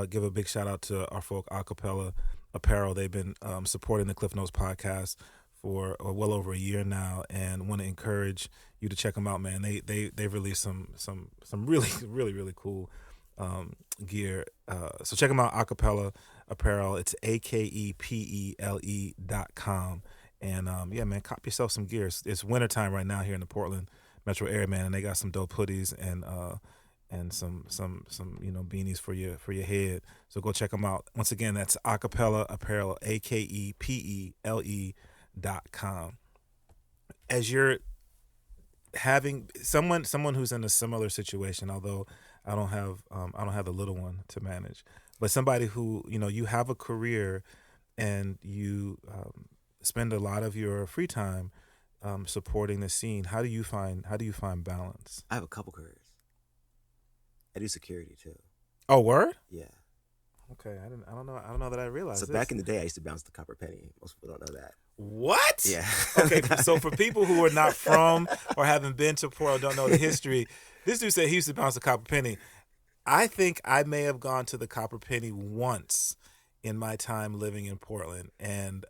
give a big shout out to our folk Acapella Apparel. They've been supporting the Klyph Notes podcast for well over a year now, and want to encourage you to check them out, man. They've released some really really cool gear. So check them out, Acapella Apparel. It's AKEPELE.com. And yeah, man, cop yourself some gear. It's wintertime right now here in the Portland metro area, man, and they got some dope hoodies and some beanies for your head. So go check them out. Once again, that's Acapella Apparel, AKEPELE.com. As you're having someone who's in a similar situation, although I don't have the little one to manage, but somebody who you have a career and you spend a lot of your free time supporting the scene. How do you find balance? I have a couple careers. I do security too. Oh, word? Yeah. Okay, I don't know that I realized. So this. back in the day, I used to bounce the copper penny. Most people don't know that. What? Yeah. Okay, so for people who are not from or haven't been to Portland, don't know the history, this dude said he used to bounce the copper penny. I think I may have gone to the copper penny once in my time living in Portland, and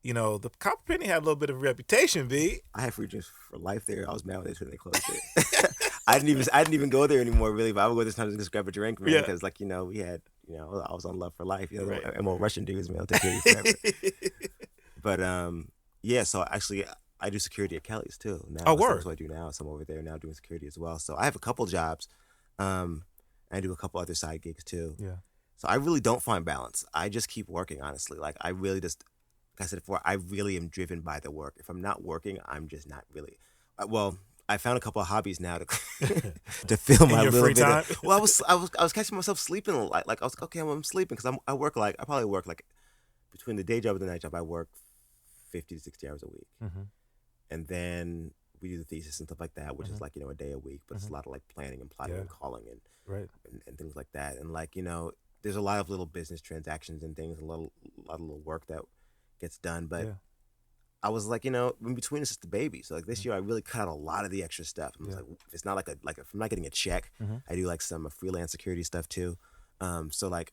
the copper penny had a little bit of a reputation, B. I had free drinks for life there. I was mad when they closed it. I didn't even go there anymore, really. But I would go this time to just grab a drink, man, because we had, I was on love for life. Right. And more Russian dudes, man, I'll take care of you forever. But yeah. So actually, I do security at Kelly's too. Now, oh, word. That's what I do now. So I'm over there now doing security as well. So I have a couple jobs. I do a couple other side gigs too. Yeah. So I really don't find balance. I just keep working, honestly. Like I really just. Like I said before, I really am driven by the work. If I'm not working, I'm just not really. Well, I found a couple of hobbies now to to fill my little free bit. Time? Well, I was catching myself sleeping a lot. Like I was like, okay, I'm sleeping because I probably work like between the day job and the night job. I work 50 to 60 hours a week, and then we do the thesis and stuff like that, which is like a day a week, but it's a lot of like planning and plotting and calling and things like that. And like there's a lot of little business transactions and things, a lot of little work that gets done, but I was like, in between it's just the baby. So like this year, I really cut out a lot of the extra stuff. I was like, it's not like if I'm not getting a check, I do like some freelance security stuff too. So like,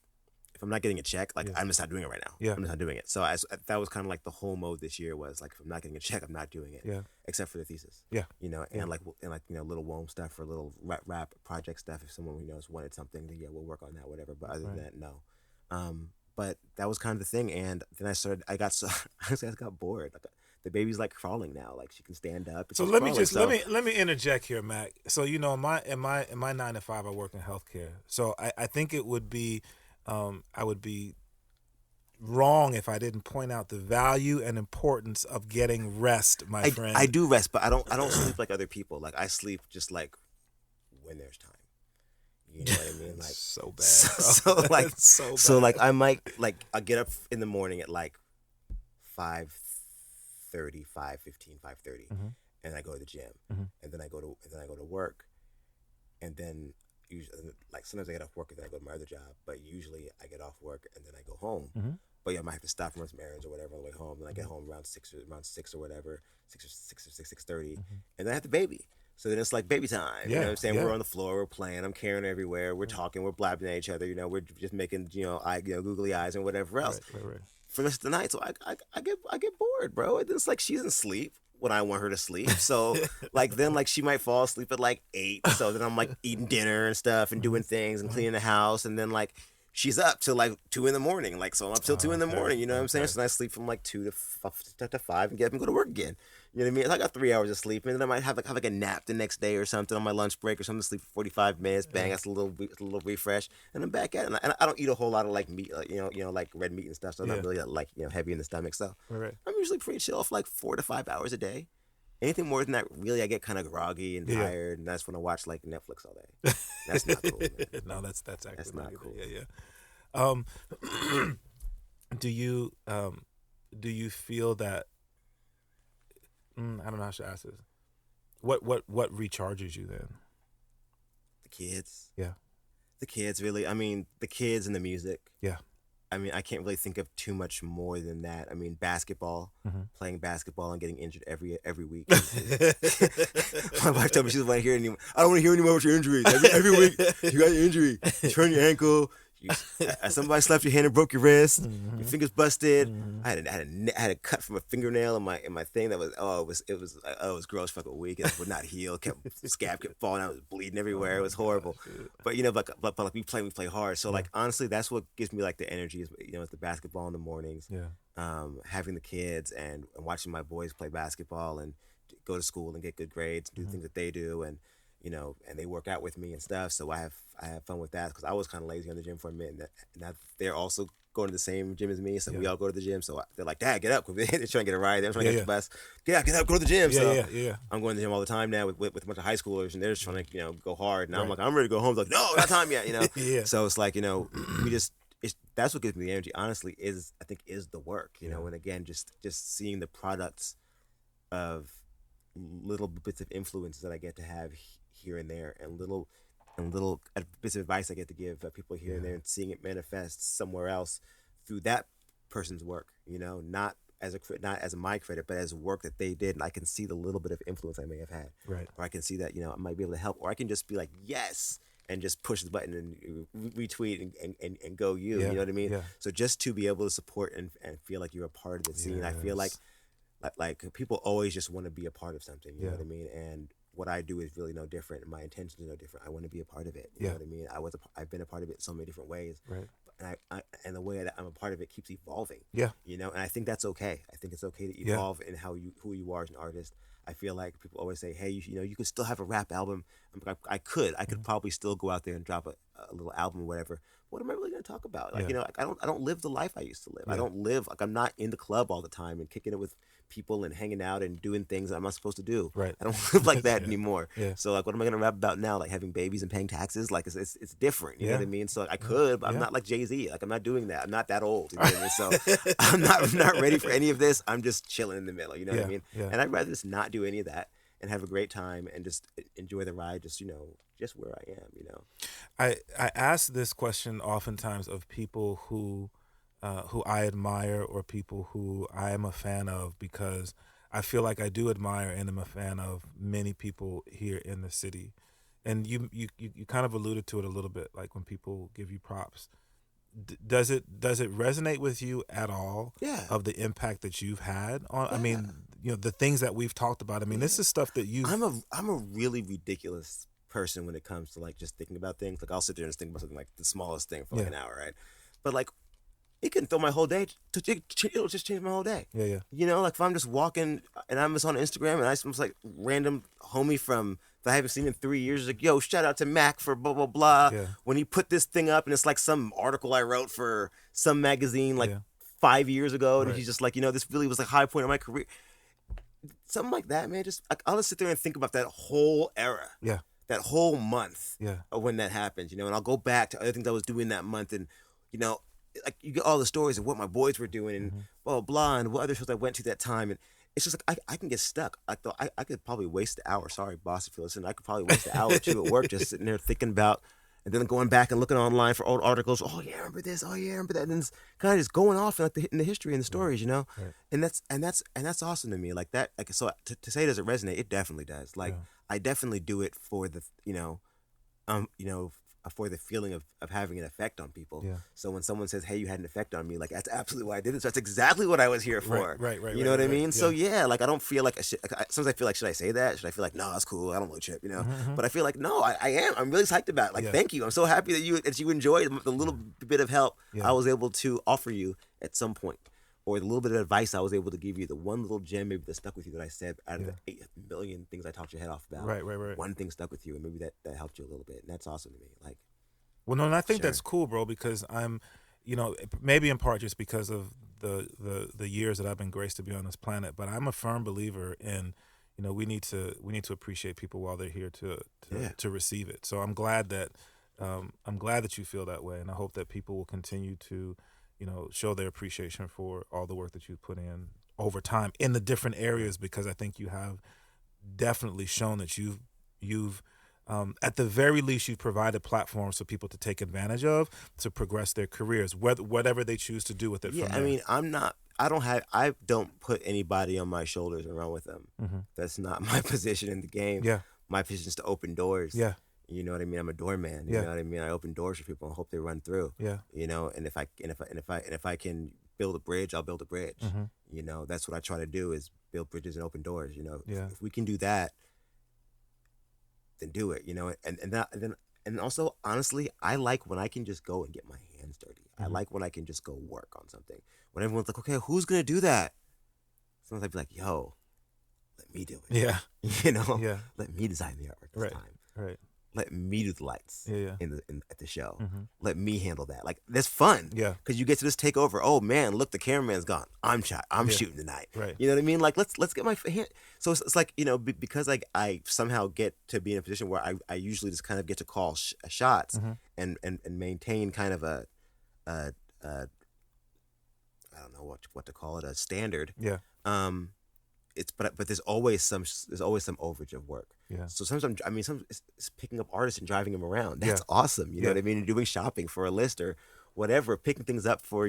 if I'm not getting a check, like I'm just not doing it right now. Yeah. I'm just not doing it. So that was kind of like the whole mode this year was like, if I'm not getting a check, I'm not doing it. Yeah. Except for the thesis. Yeah. And like little WOM stuff or little rap project stuff. If someone wanted something, then we'll work on that, whatever. But other than that, no. But that was kind of the thing, and then I got bored. Like the baby's like crawling now, like she can stand up. So let me interject here, Mac. So in my 9 to 5, I work in healthcare. So I think it would be, I would be wrong if I didn't point out the value and importance of getting rest, my friend. I do rest, but I don't sleep like other people. Like I sleep just like when there's time. You know what I mean? Like so bad. So like I might I get up in the morning at like 5:30, 5:15, 5:30, and I go to the gym, and then I go to work, and then usually like sometimes I get off work and then I go to my other job, but usually I get off work and then I go home. But I might have to stop and run some errands or whatever on the way home, and I get home around 6 or whatever, 6:30, and then I have the baby. So then it's like baby time. You know what I'm saying? We're on the floor, we're playing, I'm carrying her everywhere, we're talking, we're blabbing at each other, we're just making, googly eyes and whatever else. Right. For the rest of the night. So I get bored, bro. And it's like she's asleep when I want her to sleep. So like then like she might fall asleep at like 8. So then I'm like eating dinner and stuff and doing things and cleaning the house, and then like she's up till like 2 in the morning. Like, so I'm up till 2 in the Okay, morning. You know what I'm saying? okay. So then I sleep from like 2 to 5 and get up and go to work again. You know what I mean? So I got 3 hours of sleep, and then I might have like a nap the next day or something on my lunch break or something. Sleep for 45 minutes. Bang, that's a little refresh, and I'm back at it. And I don't eat a whole lot of like meat, like, like red meat and stuff. So I'm not really like heavy in the stomach. So Right. I'm usually pretty chill for like 4 to 5 hours a day. Anything more than that, really, I get kind of groggy and tired, and that's when I watch like Netflix all day. That's not cool, man. No, that's actually That's not cool. Yeah. Do you feel that? I don't know how I should ask this. What recharges you then? The kids. Yeah. The kids, really. I mean, the kids and the music. Yeah. I mean, I can't really think of too much more than that. I mean, basketball, playing basketball and getting injured every week. My wife told me she doesn't want to hear anymore. I don't want to hear anymore about your injuries. Every week, you got an injury. You turn your ankle. Somebody slapped your hand and broke your wrist. Your fingers busted. I had a cut from a fingernail in my thing that was it was gross fucking week. It would not heal. Scab kept falling out. It was bleeding everywhere. It was horrible. But but like we play hard. So like honestly, that's what gives me like the energy. Is it's the basketball in the mornings. Yeah. Having the kids and watching my boys play basketball and go to school and get good grades, do things that they do, and and they work out with me and stuff. So I have fun with that because I was kind of lazy on the gym for a minute, and now they're also going to the same gym as me. So we all go to the gym. So they're like, "Dad, get up!" They're trying to get a ride. They're trying to get the bus. Get up, go to the gym. Yeah. I'm going to the gym all the time now with a bunch of high schoolers, and they're just trying to go hard. And I'm like, I'm ready to go home. They're like, no, not time yet. Yeah. So it's like we just. That's what gives me the energy. Honestly, I think is the work. And again, just seeing the products of little bits of influences that I get to have here and there, and little bits of advice I get to give people here and there, and seeing it manifest somewhere else through that person's work. Not as my credit, but as work that they did, and I can see the little bit of influence I may have had. Right. Or I can see that I might be able to help, or I can just be like, yes, and just push the button and retweet and go you. You know what I mean? Yeah. So just to be able to support and feel like you're a part of the scene, I feel like people always just want to be a part of something. You know what I mean? And what I do is really no different, and my intention is no different. I want to be a part of it. You know what I mean? I've been a part of it in so many different ways. Right. And the way that I'm a part of it keeps evolving. Yeah. And I think that's okay. I think it's okay to evolve in who you are as an artist. I feel like people always say, hey, you could still have a rap album. I could probably still go out there and drop a little album or whatever. What am I really going to talk about? Like, I don't live the life I used to live. I don't live, like, I'm not in the club all the time and kicking it with people and hanging out and doing things that I'm not supposed to do. Right. I don't live like that anymore. Yeah. So like, what am I going to rap about now? Like having babies and paying taxes? Like it's different. You know what I mean? So like, I could, but I'm not like Jay-Z. Like I'm not doing that. I'm not that old. You know what I mean? So I'm not ready for any of this. I'm just chilling in the middle. You know what I mean? Yeah. And I'd rather just not do any of that and have a great time and just enjoy the ride. Just just where I am. I ask this question oftentimes of people who I admire, or people who I am a fan of, because I feel like I do admire and am a fan of many people here in the city. And you kind of alluded to it a little bit, like when people give you props. Does it resonate with you at all? Yeah. Of the impact that you've had on? Yeah. I mean, the things that we've talked about. I mean, this is stuff that you. I'm a really ridiculous person when it comes to like just thinking about things. Like I'll sit there and just think about something like the smallest thing for like an hour, right? But like, it can throw my whole day. It'll just change my whole day. Yeah. Like if I'm just walking and I'm just on Instagram and I see like random homie that I haven't seen in 3 years, like, yo, shout out to Mac for blah blah blah. Yeah. When he put this thing up and it's like some article I wrote for some magazine like 5 years ago, and he's just like, this really was like high point of my career. Something like that, man. Just like, I'll just sit there and think about that whole era. Yeah. That whole month. Yeah. Of when that happens, and I'll go back to other things I was doing that month, and like you get all the stories of what my boys were doing and blah, blah, blah, and what other shows I went to that time. And it's just like, I can get stuck. I thought I could probably waste an hour. Sorry, boss, if you listen. I could probably waste an hour or two at work just sitting there thinking about, and then going back and looking online for old articles. Oh yeah, I remember this. Oh yeah, I remember that. And it's kind of just going off in the history and the stories, Right. And that's awesome to me. Like that. Like, so to say, does it resonate? It definitely does. Like I definitely do it for the, for the feeling of having an effect on people. Yeah. So when someone says, "Hey, you had an effect on me," like that's absolutely why I did it. So that's exactly what I was here for. Right. You know what I mean? Yeah. So yeah, like I don't feel like sometimes I feel like, should I say that? Should I feel like, no, that's cool. I don't know Chip, you know? But I feel like, no, I am. I'm really psyched about it. Like, thank you. I'm so happy that you enjoyed the little bit of help I was able to offer you at some point, or the little bit of advice I was able to give you, the one little gem maybe that stuck with you that I said out of the 8 million things I talked your head off about. Right. One thing stuck with you, and maybe that helped you a little bit, and that's awesome to me. Like, well, no, and I think that's cool, bro, because I'm, maybe in part just because of the years that I've been graced to be on this planet, but I'm a firm believer in, we need to appreciate people while they're here to receive it. So I'm glad that you feel that way, and I hope that people will continue to, show their appreciation for all the work that you've put in over time in the different areas, because I think you have definitely shown that you've at the very least, you've provided platforms for people to take advantage of to progress their careers, whatever they choose to do with it. Yeah, from there. I mean, I don't put anybody on my shoulders and run with them. That's not my position in the game. Yeah. My position is to open doors. Yeah. You know what I mean? I'm a doorman. You know what I mean? I open doors for people and hope they run through. Yeah. You know, and if I can build a bridge, I'll build a bridge. You know, that's what I try to do, is build bridges and open doors. You know, if we can do that, then do it. You know, and also, honestly, I like when I can just go and get my hands dirty. I like when I can just go work on something. When everyone's like, okay, who's gonna do that? Sometimes I'd be like, yo, let me do it. Yeah. You know? Yeah. Let me design the artwork this time. Right. Let me do the lights at the show. Let me handle that. Like, that's fun. Yeah. Because you get to just take over. Oh man, look, the cameraman's gone. I'm shooting tonight. Right. You know what I mean? Like, let's get my hand. So it's like, because like I somehow get to be in a position where I usually just kind of get to call shots and maintain kind of a I don't know what to call it, a standard. Yeah. But there's always some overage of work. Yeah. So sometimes it's picking up artists and driving them around. That's awesome. You know what I mean? And doing shopping for a list or whatever, picking things up for,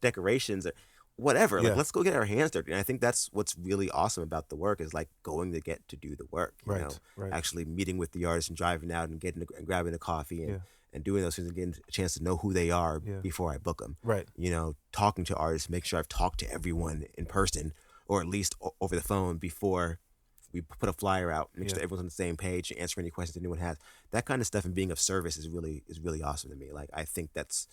decorations or whatever. Like, let's go get our hands dirty. And I think that's what's really awesome about the work, is like going to get to do the work. You know, actually meeting with the artist and driving out and grabbing a coffee and doing those things and getting a chance to know who they are before I book them. Right. You know, talking to artists, make sure I've talked to everyone in person, or at least over the phone before we put a flyer out, make sure that everyone's on the same page, answer any questions anyone has. That kind of stuff and being of service is really awesome to me. Like, I think that's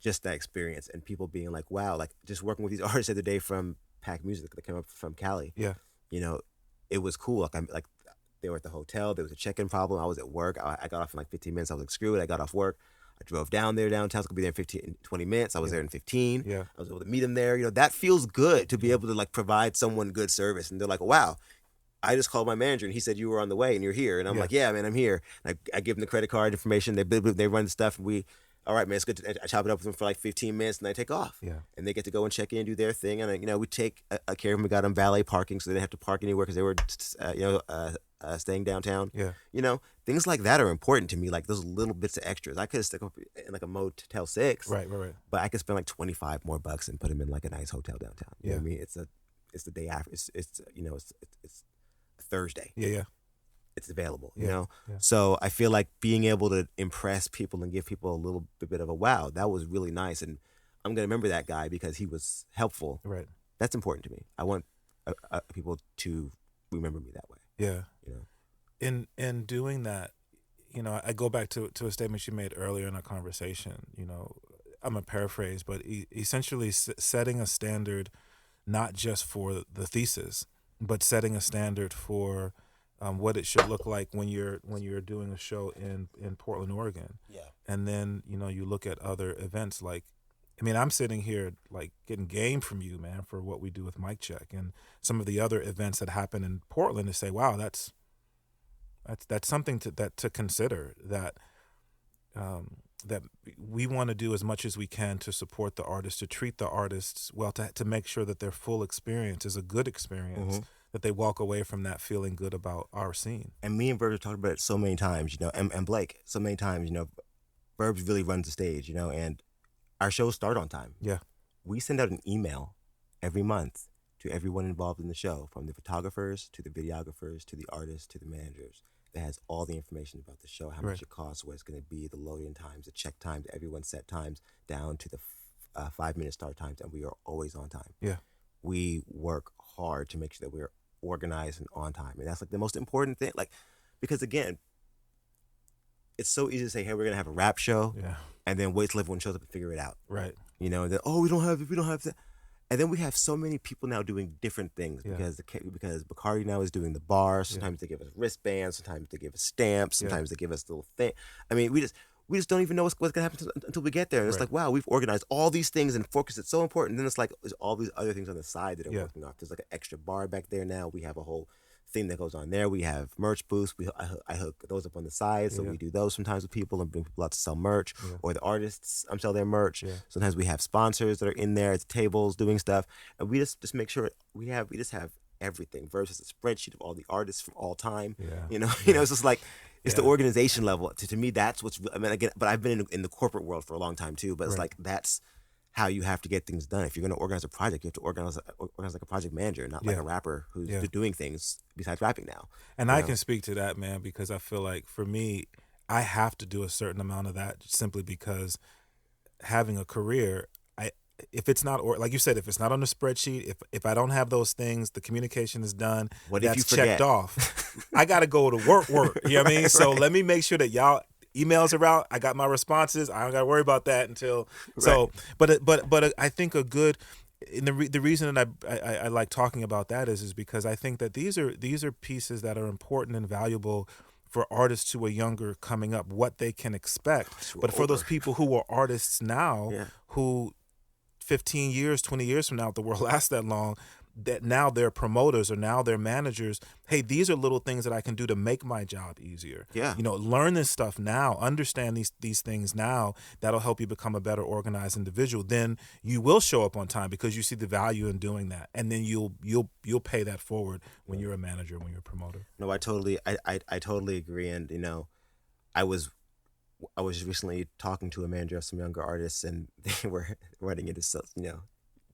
just that experience, and people being like, wow, like just working with these artists the other day from Pack Music that came up from Cali. Yeah. You know, it was cool. Like they were at the hotel, there was a check-in problem. I was at work. I got off in like 15 minutes. I was like, screw it. I got off work. I drove downtown. I was gonna be there in 20 minutes. I was there in 15. Yeah. I was able to meet them there. You know, that feels good to be able to like provide someone good service. And they're like, wow, I just called my manager and he said you were on the way and you're here. And I'm like, yeah, man, I'm here. And I give them the credit card information. They run the stuff, and all right, man, it's good. I chop it up with them for like 15 minutes and I take off. Yeah. And they get to go and check in and do their thing. And, we take care of them. We got them valet parking so they didn't have to park anywhere because they were, staying downtown. Yeah. You know, things like that are important to me. Like those little bits of extras. I could have stuck up in like a Motel 6. Right. But I could spend like $25 more and put them in like a nice hotel downtown. You know what I mean? It's the day after. It's Thursday. Yeah. It's available, you know? Yeah. So I feel like being able to impress people and give people a little bit of a wow, that was really nice. And I'm going to remember that guy because he was helpful. Right. That's important to me. I want people to remember me that way. Yeah. You know? In doing that, I go back to a statement you made earlier in our conversation. I'm a paraphrase, but essentially setting a standard not just for the thesis, but setting a standard for what it should look like when you're doing a show in Portland, Oregon. Yeah. And then, you look at other events like, I'm sitting here like getting game from you, man, for what we do with Mic Check and some of the other events that happen in Portland, to say, wow, that's something to consider, that we want to do as much as we can to support the artists, to treat the artists well, to make sure that their full experience is a good experience, that they walk away from that feeling good about our scene. And me and Burbs have talked about it so many times, and Blake, so many times, Burbs really runs the stage, and our shows start on time. Yeah. We send out an email every month to everyone involved in the show, from the photographers to the videographers to the artists to the managers, that has all the information about the show, how much it costs, what it's going to be, the loading times, the check times, everyone's set times, down to the 5-minute start times, and we are always on time. Yeah. We work hard to make sure that we're organized and on time, and that's like the most important thing. Like, because again, it's so easy to say, hey, we're gonna have a rap show, and then wait till everyone shows up and figure it out. Right. You know, that we don't have that. And then we have so many people now doing different things because Bacardi now is doing the bars. Sometimes they give us wristbands. Sometimes they give us stamps. Sometimes they give us little thing. I mean, we just don't even know what's going to happen until we get there. And it's like, wow, we've organized all these things and focused. It's so important. And then it's like there's all these other things on the side that are working off. There's like an extra bar back there now. We have a whole thing that goes on there. We have merch booths. I hook those up on the side, so we do those sometimes with people and bring people out to sell merch, or the artists sell their merch. Sometimes we have sponsors that are in there at the tables doing stuff, and we just make sure we just have everything versus a spreadsheet of all the artists from all time. You know, it's just like it's the organization level. To me, that's what's. I mean, again, but I've been in the corporate world for a long time too. But it's like that's how you have to get things done. If you're going to organize a project, you have to organize like a project manager, not like a rapper who's doing things besides rapping now. And I can speak to that, man, because I feel like for me, I have to do a certain amount of that simply because having a career, if it's not, or like you said, if it's not on the spreadsheet, if I don't have those things, the communication is done, what that's if you forget? Checked off. I got to go to work. You know what I mean? So let me make sure that y'all emails are out. I got my responses. I don't got to worry about that until so. But I think a good. And the reason that I like talking about that is because I think that these are pieces that are important and valuable for artists who are younger coming up, what they can expect. But for those people who are artists now, who 15 years, 20 years from now, if the world lasts that long, that now they're promoters or now they're managers. Hey, these are little things that I can do to make my job easier. You know, learn this stuff now, understand these things now. That'll help you become a better organized individual. Then you will show up on time because you see the value in doing that, and then you'll pay that forward when you're a manager, when you're a promoter. No, I totally agree. And you know, I was recently talking to a manager of some younger artists, and they were running into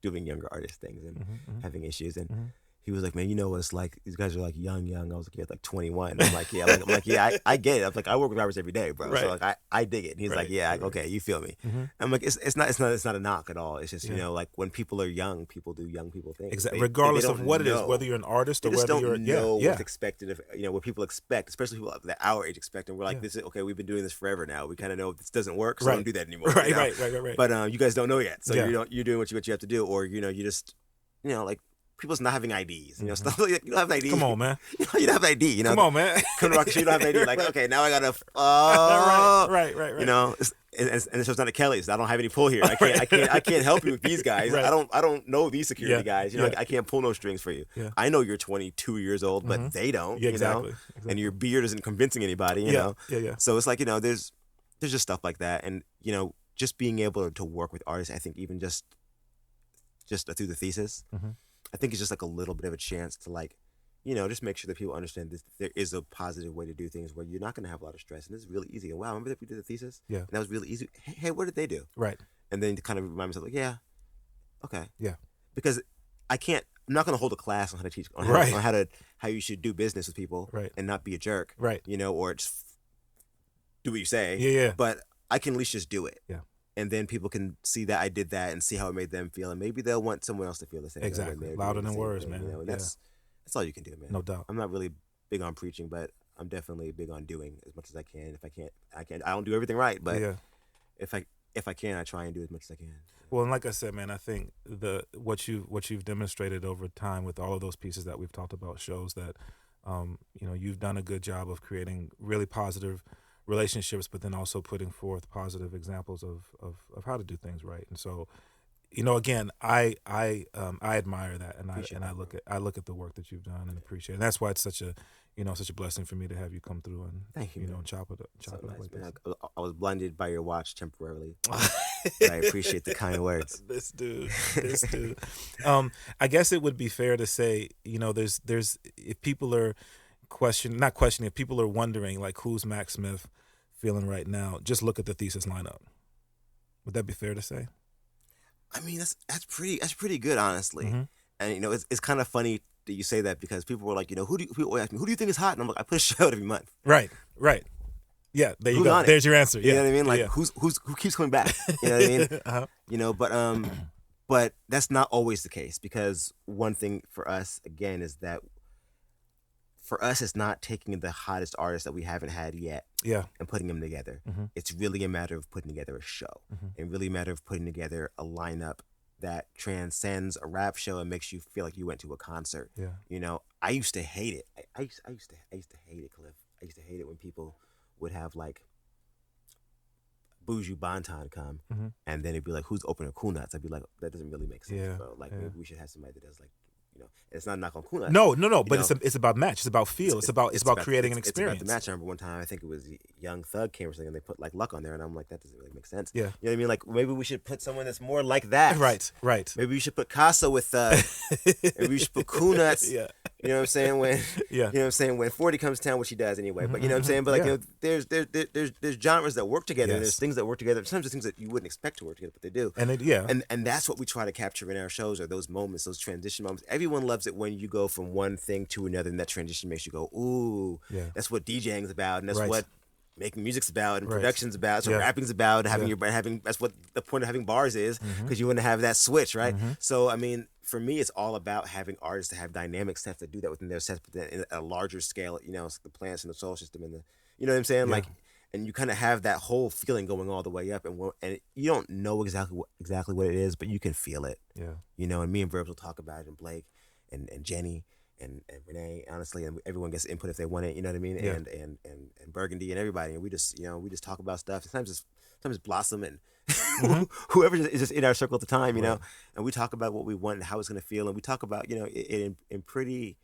doing younger artist things and having issues, and he was like, man, you know what it's like, these guys are like young. I was like, yeah, like 21. I'm like, yeah, I get it. I'm like, I work with rappers every day, bro. So like I dig it. And he's like, yeah, okay, you feel me. I'm like, it's not a knock at all. It's just, you know, like when people are young, people do young people things. Exactly. Regardless of what it is, whether you're an artist or whether you're what's expected of, you know, what people expect, especially people that our age expect, and we're like, this is okay, we've been doing this forever now. We kind of know this doesn't work, so don't do that anymore. Right. But you guys don't know yet. So you're doing what you have to do, or you know, you just, you know, like people's not having IDs, you know, stuff like you don't have an ID. Come on, man. You don't have an ID, you know. Come on, man. Come to rock show, you don't have an ID. Like, okay, now I gotta. Right. You know, and the show's not at Kelly's. I don't have any pull here. I can't help you with these guys. I don't know these security guys. You know, I can't pull no strings for you. I know you're 22 years old, but they don't. You know? And your beard isn't convincing anybody. You know. So it's like, you know, there's just stuff like that, and you know, just being able to work with artists. I think even just through the thesis. I think it's just like a little bit of a chance to, like, you know, just make sure that people understand this. There is a positive way to do things where you're not going to have a lot of stress, and this is really easy. And wow, remember that we did the thesis? And that was really easy. Hey, what did they do? Right. And then to kind of remind myself, like, yeah, okay, because I'm not going to hold a class on how to teach on how you should do business with people, and not be a jerk, you know, or just do what you say, but I can at least just do it, and then people can see that I did that and see how it made them feel, and maybe they'll want someone else to feel the same. Exactly, louder than words, thing, man. You know? That's all you can do, man. No doubt. I'm not really big on preaching, but I'm definitely big on doing as much as I can. If I can't, I don't do everything right, but if I can, I try and do as much as I can. Well, and like I said, man, I think what you've demonstrated over time with all of those pieces that we've talked about shows that you know, you've done a good job of creating really positive relationships, but then also putting forth positive examples of how to do things right. And so, you know, again, I admire that, and I look at the work that you've done and appreciate it. And that's why it's such a blessing for me to have you come through and thank you, know, chop it up like this. I was blinded by your watch temporarily. I appreciate the kind words. This dude. I guess it would be fair to say, you know, there's if people are if people are wondering, like, who's Mac Smiff feeling right now, just look at the Thesis lineup. Would that be fair to say? I mean, that's pretty good, honestly. And you know, it's kind of funny that you say that because people were like, people ask me, who do you think is hot? And I'm like, I put a show out every month. Right. Yeah, there you Who's go. There's your answer. Yeah. You know what I mean? Like, yeah. who keeps coming back? You know what I mean? But that's not always the case, because one thing for us, again, is that for us, it's not taking the hottest artists that we haven't had yet and putting them together. It's really a matter of putting together a show, and really a matter of putting together a lineup that transcends a rap show and makes you feel like you went to a concert. I used to hate it. I used to hate it, Klyph. I used to hate it when people would have like Buju Banton come, and then it'd be like, who's opening Cool Nuts? I'd be like, that doesn't really make sense, bro. Like, maybe we should have somebody that does like, it's not a knock on Cool Nuts. No, but it's about match. It's about feel. It's about creating an experience. It's about the match. I remember one time, I think it was Young Thug came or something, and they put like Luck on there, and I'm like, that doesn't really make sense. Yeah. You know what I mean? Like, maybe we should put someone that's more like that. Right. Maybe we should put Casa with, maybe we should put Cool Nuts. Yeah. You know what I'm saying? When you know what I'm saying, when 40 comes to town, which he does anyway. But you know what I'm saying? But like, there's genres that work together. Yes. And there's things that work together. Sometimes there's things that you wouldn't expect to work together, but they do. And that's what we try to capture in our shows, are those moments, those transition moments. Everyone loves it when you go from one thing to another, and that transition makes you go, ooh, that's what DJing's about, and that's what making music's about, and production's about, so rapping's about, having that's what the point of having bars is, because you want to have that switch, right? So I mean, for me, it's all about having artists that have dynamic sets that do that within their sets, but then at a larger scale, it's the planets and the solar system and the, you know what I'm saying, like, and you kind of have that whole feeling going all the way up, and you don't know exactly what it is, but you can feel it. And me and Verbs will talk about it, and Blake and Jenny and Renee, honestly, and everyone gets input if they want it, you know what I mean? And Burgundy and everybody, and we just talk about stuff. Sometimes it's Blossom and whoever is just in our circle at the time, and we talk about what we want and how it's going to feel, and we talk about it in pretty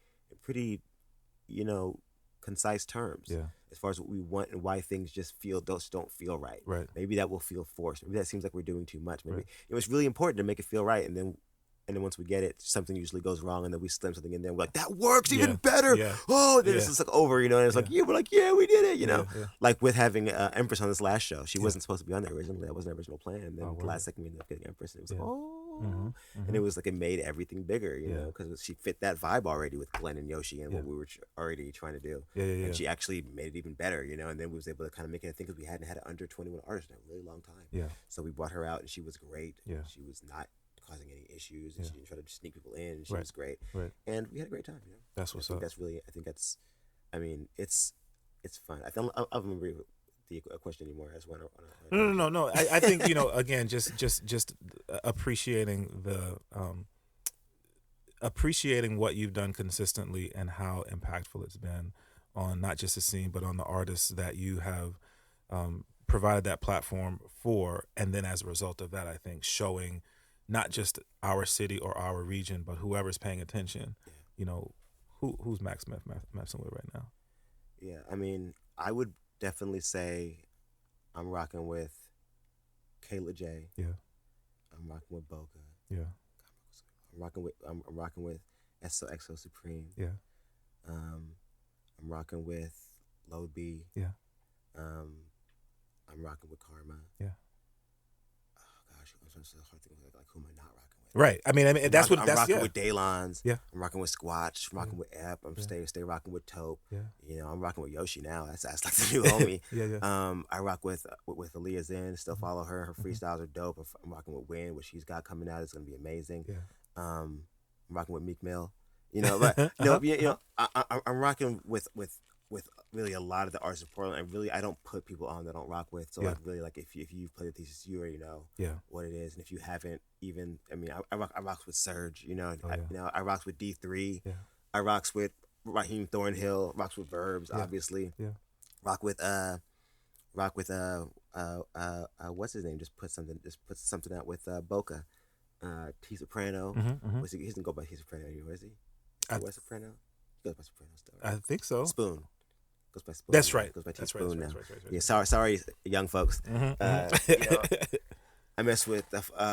concise terms, as far as what we want and why things just don't feel right. Maybe that will feel forced. Maybe that seems like we're doing too much. Maybe it's really important to make it feel right, and then once we get it, something usually goes wrong, and then we slam something in there, and we're like, that works even better. Then it's just like over, and it's like, we're like, we did it, Like with having Empress on this last show. She wasn't supposed to be on there originally. That wasn't the original plan, and then the last second we ended up getting Empress, and it was and it was like, it made everything bigger, because she fit that vibe already with Glenn and Yoshi and what we were already trying to do. And she actually made it even better, and then we was able to kind of make it a thing, because we hadn't had an under 21 artist in a really long time. So we brought her out, and she was great. She was not causing any issues, and she didn't try to sneak people in, and she was great. And we had a great time. That's what's up. That's really, I think that's, I mean, it's fun. I don't remember the question anymore. I just want to. No. I think again, just appreciating appreciating what you've done consistently and how impactful it's been on not just the scene, but on the artists that you have provided that platform for, and then as a result of that, I think showing not just our city or our region, but whoever's paying attention, who's Max Smiff messing with right now? Yeah, I mean, I would definitely say I'm rocking with Kayla J. I'm rocking with Boca. I'm rocking with XO Supreme. I'm rocking with Load B. I'm rocking with Karma. So hard to think like who am I not rocking with? Right. I mean, I'm rocking with Daylons. I'm rocking with Squatch. I'm rocking with Ep. I'm stay rocking with Taupe. I'm rocking with Yoshi now. That's like the new homie. I rock with Aaliyah Zen. Still follow her. Her freestyles are dope. I'm rocking with Win. What she's got coming out is gonna be amazing. I'm rocking with Meek Mill. I'm rocking with really a lot of the artists of Portland. I don't put people on that I don't rock with. So like really, like if you've played the Thesis, you already know what it is. And if you haven't, even I rocks with Surge. I rocks with D3. I rocks with Raheem Thornhill. Rocks with Verbs, obviously. Rock with what's his name? Just put something out with Boca. T Soprano. He doesn't go by T Soprano anymore, is he? West Soprano? He goes by Soprano still. Right? I think so. Spoon. Goes by Spoon. That's right. Goes by T That's Spoon right. now. Right. Yeah, sorry, young folks. I mess with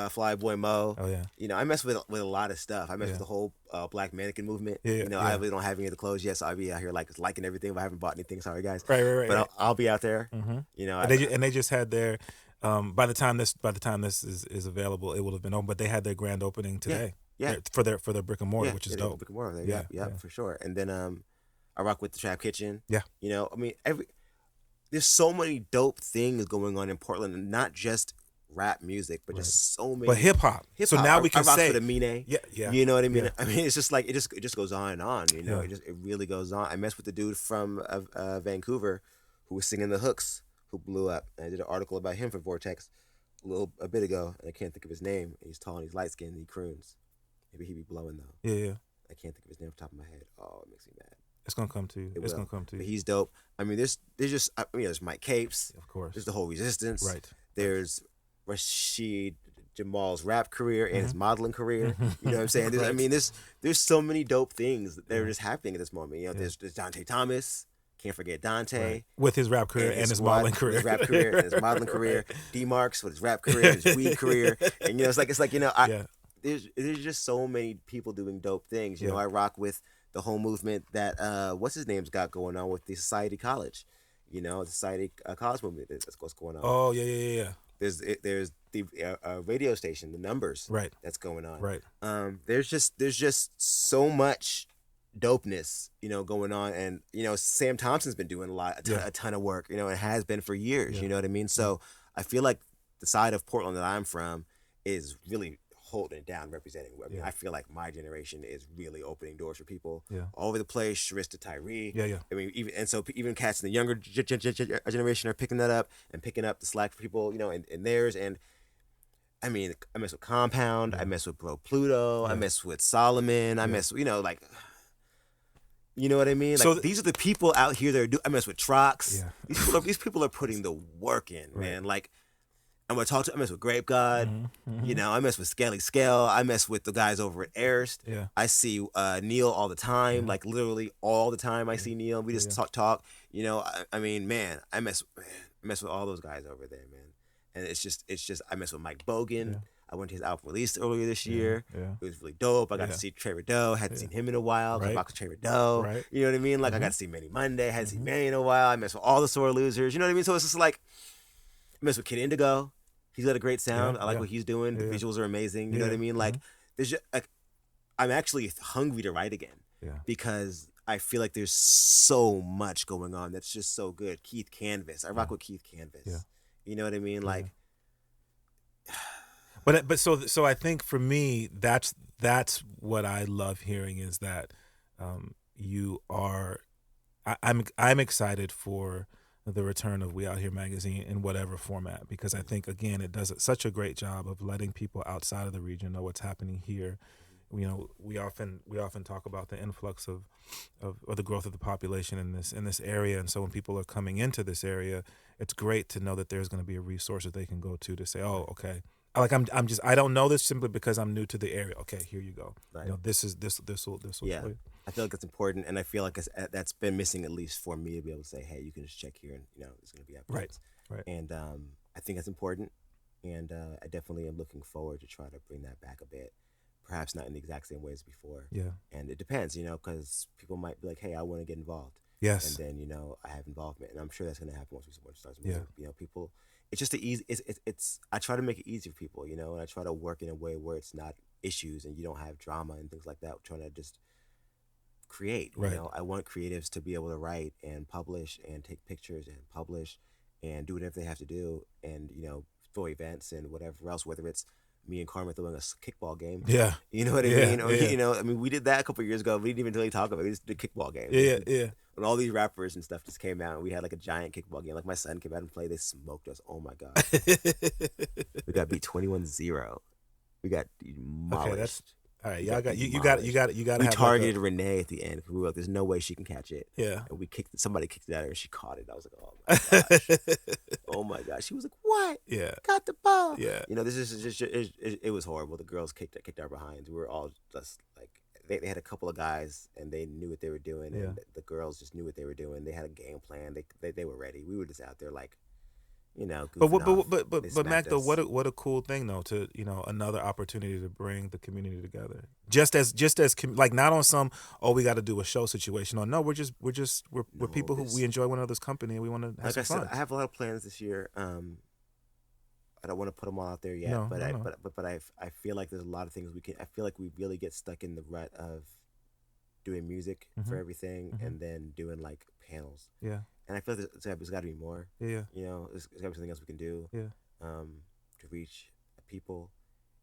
Fly Boy Mo. Oh yeah. I mess with a lot of stuff. I mess with the whole Black Mannequin movement. I really don't have any of the clothes yet, so I'll be out here liking everything, but I haven't bought anything. Sorry guys. Right. But I'll be out there. And they just had their. By the time this is available, it will have been open. But they had their grand opening today. Yeah. for their brick and mortar, Yeah, which is they got dope. brick and mortar there. Yeah, Yeah, for sure. And then I rock with the Trap Kitchen. Yeah. You know, I mean, there's so many dope things going on in Portland, and not just rap music, but just so many. But hip hop. So now we can I rock say for the Mine. Yeah. You know what I mean? Yeah. I mean, it's just like it just goes on and on. You know, Yeah. it really goes on. I messed with the dude from Vancouver who was singing the hooks, who blew up. And I did an article about him for Vortex a bit ago, and I can't think of his name. He's tall and he's light skinned and he croons. Maybe he be blowing though. Yeah. I can't think of his name off the top of my head. Oh, it makes me mad. It's gonna come to you. It's gonna come to you. But he's dope. I mean, there's just there's Mike Capes. Of course. There's the whole Resistance. Right. There's Rashid Jamal's rap career and his modeling career. You know what I'm saying? Right. I mean, there's so many dope things that are just happening at this moment. You know, there's Dante Thomas. Can't forget Dante. Right. With his rap career and his modeling career. His rap career and his modeling career. D-Marks with his rap career, his weed career. And, you know, it's like you know, there's just so many people doing dope things. You know, I rock with the whole movement that, what's his name's got going on with the Society College. You know, the Society College movement. That's what's going on. Oh, yeah. There's the radio station, the Numbers. Right. That's going on. Right. There's just so much dopeness, you know, going on, and you know, Sam Thompson's been doing a ton of work, you know, and has been for years. You know what I mean? So I feel like the side of Portland that I'm from is really holding it down, representing. I mean, I feel like my generation is really opening doors for people all over the place. Sharista Tyree. Yeah. I mean, even cats in the younger generation are picking that up and picking up the slack for people, you know, and theirs. And I mean, I mess with Compound. I mess with Bro Pluto. I mess with Solomon. I mess, you know, like. You know what I mean? Like, so these are the people out here that are I mess with Trox. Yeah. These people are putting the work in, man. Like, I mess with Grape God. You know, I mess with Skelly Scale. I mess with the guys over at Erst. Yeah. I see Neil all the time, like literally all the time. I see Neil. We just talk. You know, I mean, man, I mess with all those guys over there, man. And it's just I mess with Mike Bogan. Yeah. I went to his album release earlier this year. Yeah. It was really dope. I got to see Trey Rideau. Hadn't seen him in a while. I rock with Trey Rideau. Right. You know what I mean? Like, I got to see Manny Monday. Hadn't seen Manny in a while. I mess with all the sore losers. You know what I mean? So it's just like, I mess with Kid Indigo. He's got a great sound. I like what he's doing. The visuals are amazing. You know what I mean? Like, there's just, like, I'm actually hungry to write again. Yeah. Because I feel like there's so much going on that's just so good. Keith Canvas. I rock with Keith Canvas. Yeah. You know what I mean? Like, But so I think for me that's what I love hearing is that you are I'm excited for the return of We Out Here magazine in whatever format, because I think again it does such a great job of letting people outside of the region know what's happening here. You know, we often talk about the influx of the growth of the population in this area, and so when people are coming into this area, it's great to know that there's going to be a resource that they can go to say, oh, okay. Like I don't know this simply because I'm new to the area. Okay, here you go. Right. You know, this will. Yeah, I feel like it's important, and I feel like that's been missing, at least for me, to be able to say, hey, you can just check here, and you know, it's going to be episodes. Right. And I think that's important, and I definitely am looking forward to try to bring that back a bit. Perhaps not in the exact same way as before. Yeah. And it depends, you know, because people might be like, hey, I want to get involved. Yes. And then, you know, I have involvement, and I'm sure that's going to happen once we start moving. Yeah. You know, people. It's just it's I try to make it easy for people, you know, and I try to work in a way where it's not issues and you don't have drama and things like that. We're trying to just create, you know. I want creatives to be able to write and publish and take pictures and publish and do whatever they have to do, and, you know, throw events and whatever else, whether it's me and Carmen throwing a kickball game. Yeah. You know what I mean? Or, you know, I mean, we did that a couple of years ago. We didn't even really talk about it. We just did a kickball game. Yeah. When all these rappers and stuff just came out, and we had like a giant kickball game. Like, my son came out and played. They smoked us. Oh, my God. We got beat 21-0. We got demolished. Okay, that's... All right, y'all got you got to. We targeted Renee at the end because we were like, "There's no way she can catch it." Yeah, and somebody kicked it at her and she caught it. I was like, "Oh my gosh, oh my gosh!" She was like, "What? Yeah, got the ball." Yeah, you know, this is just it was horrible. The girls kicked our behinds. We were all just like they had a couple of guys and they knew what they were doing, and the girls just knew what they were doing. They had a game plan. They were ready. We were just out there like. You know, but Mac, though, what a cool thing though, to, you know, another opportunity to bring the community together. Just as like, not on some, oh, we got to do a show situation. Or no, we're people who we enjoy one another's company and we want to have some fun. I have a lot of plans this year. I don't want to put them all out there yet, No, but no, no. but I feel like there's a lot of things we can. I feel like we really get stuck in the rut of doing music for everything, and then doing like panels. Yeah. And I feel like there's got to be more. Yeah. You know, there's got to be something else we can do. Yeah. To reach people.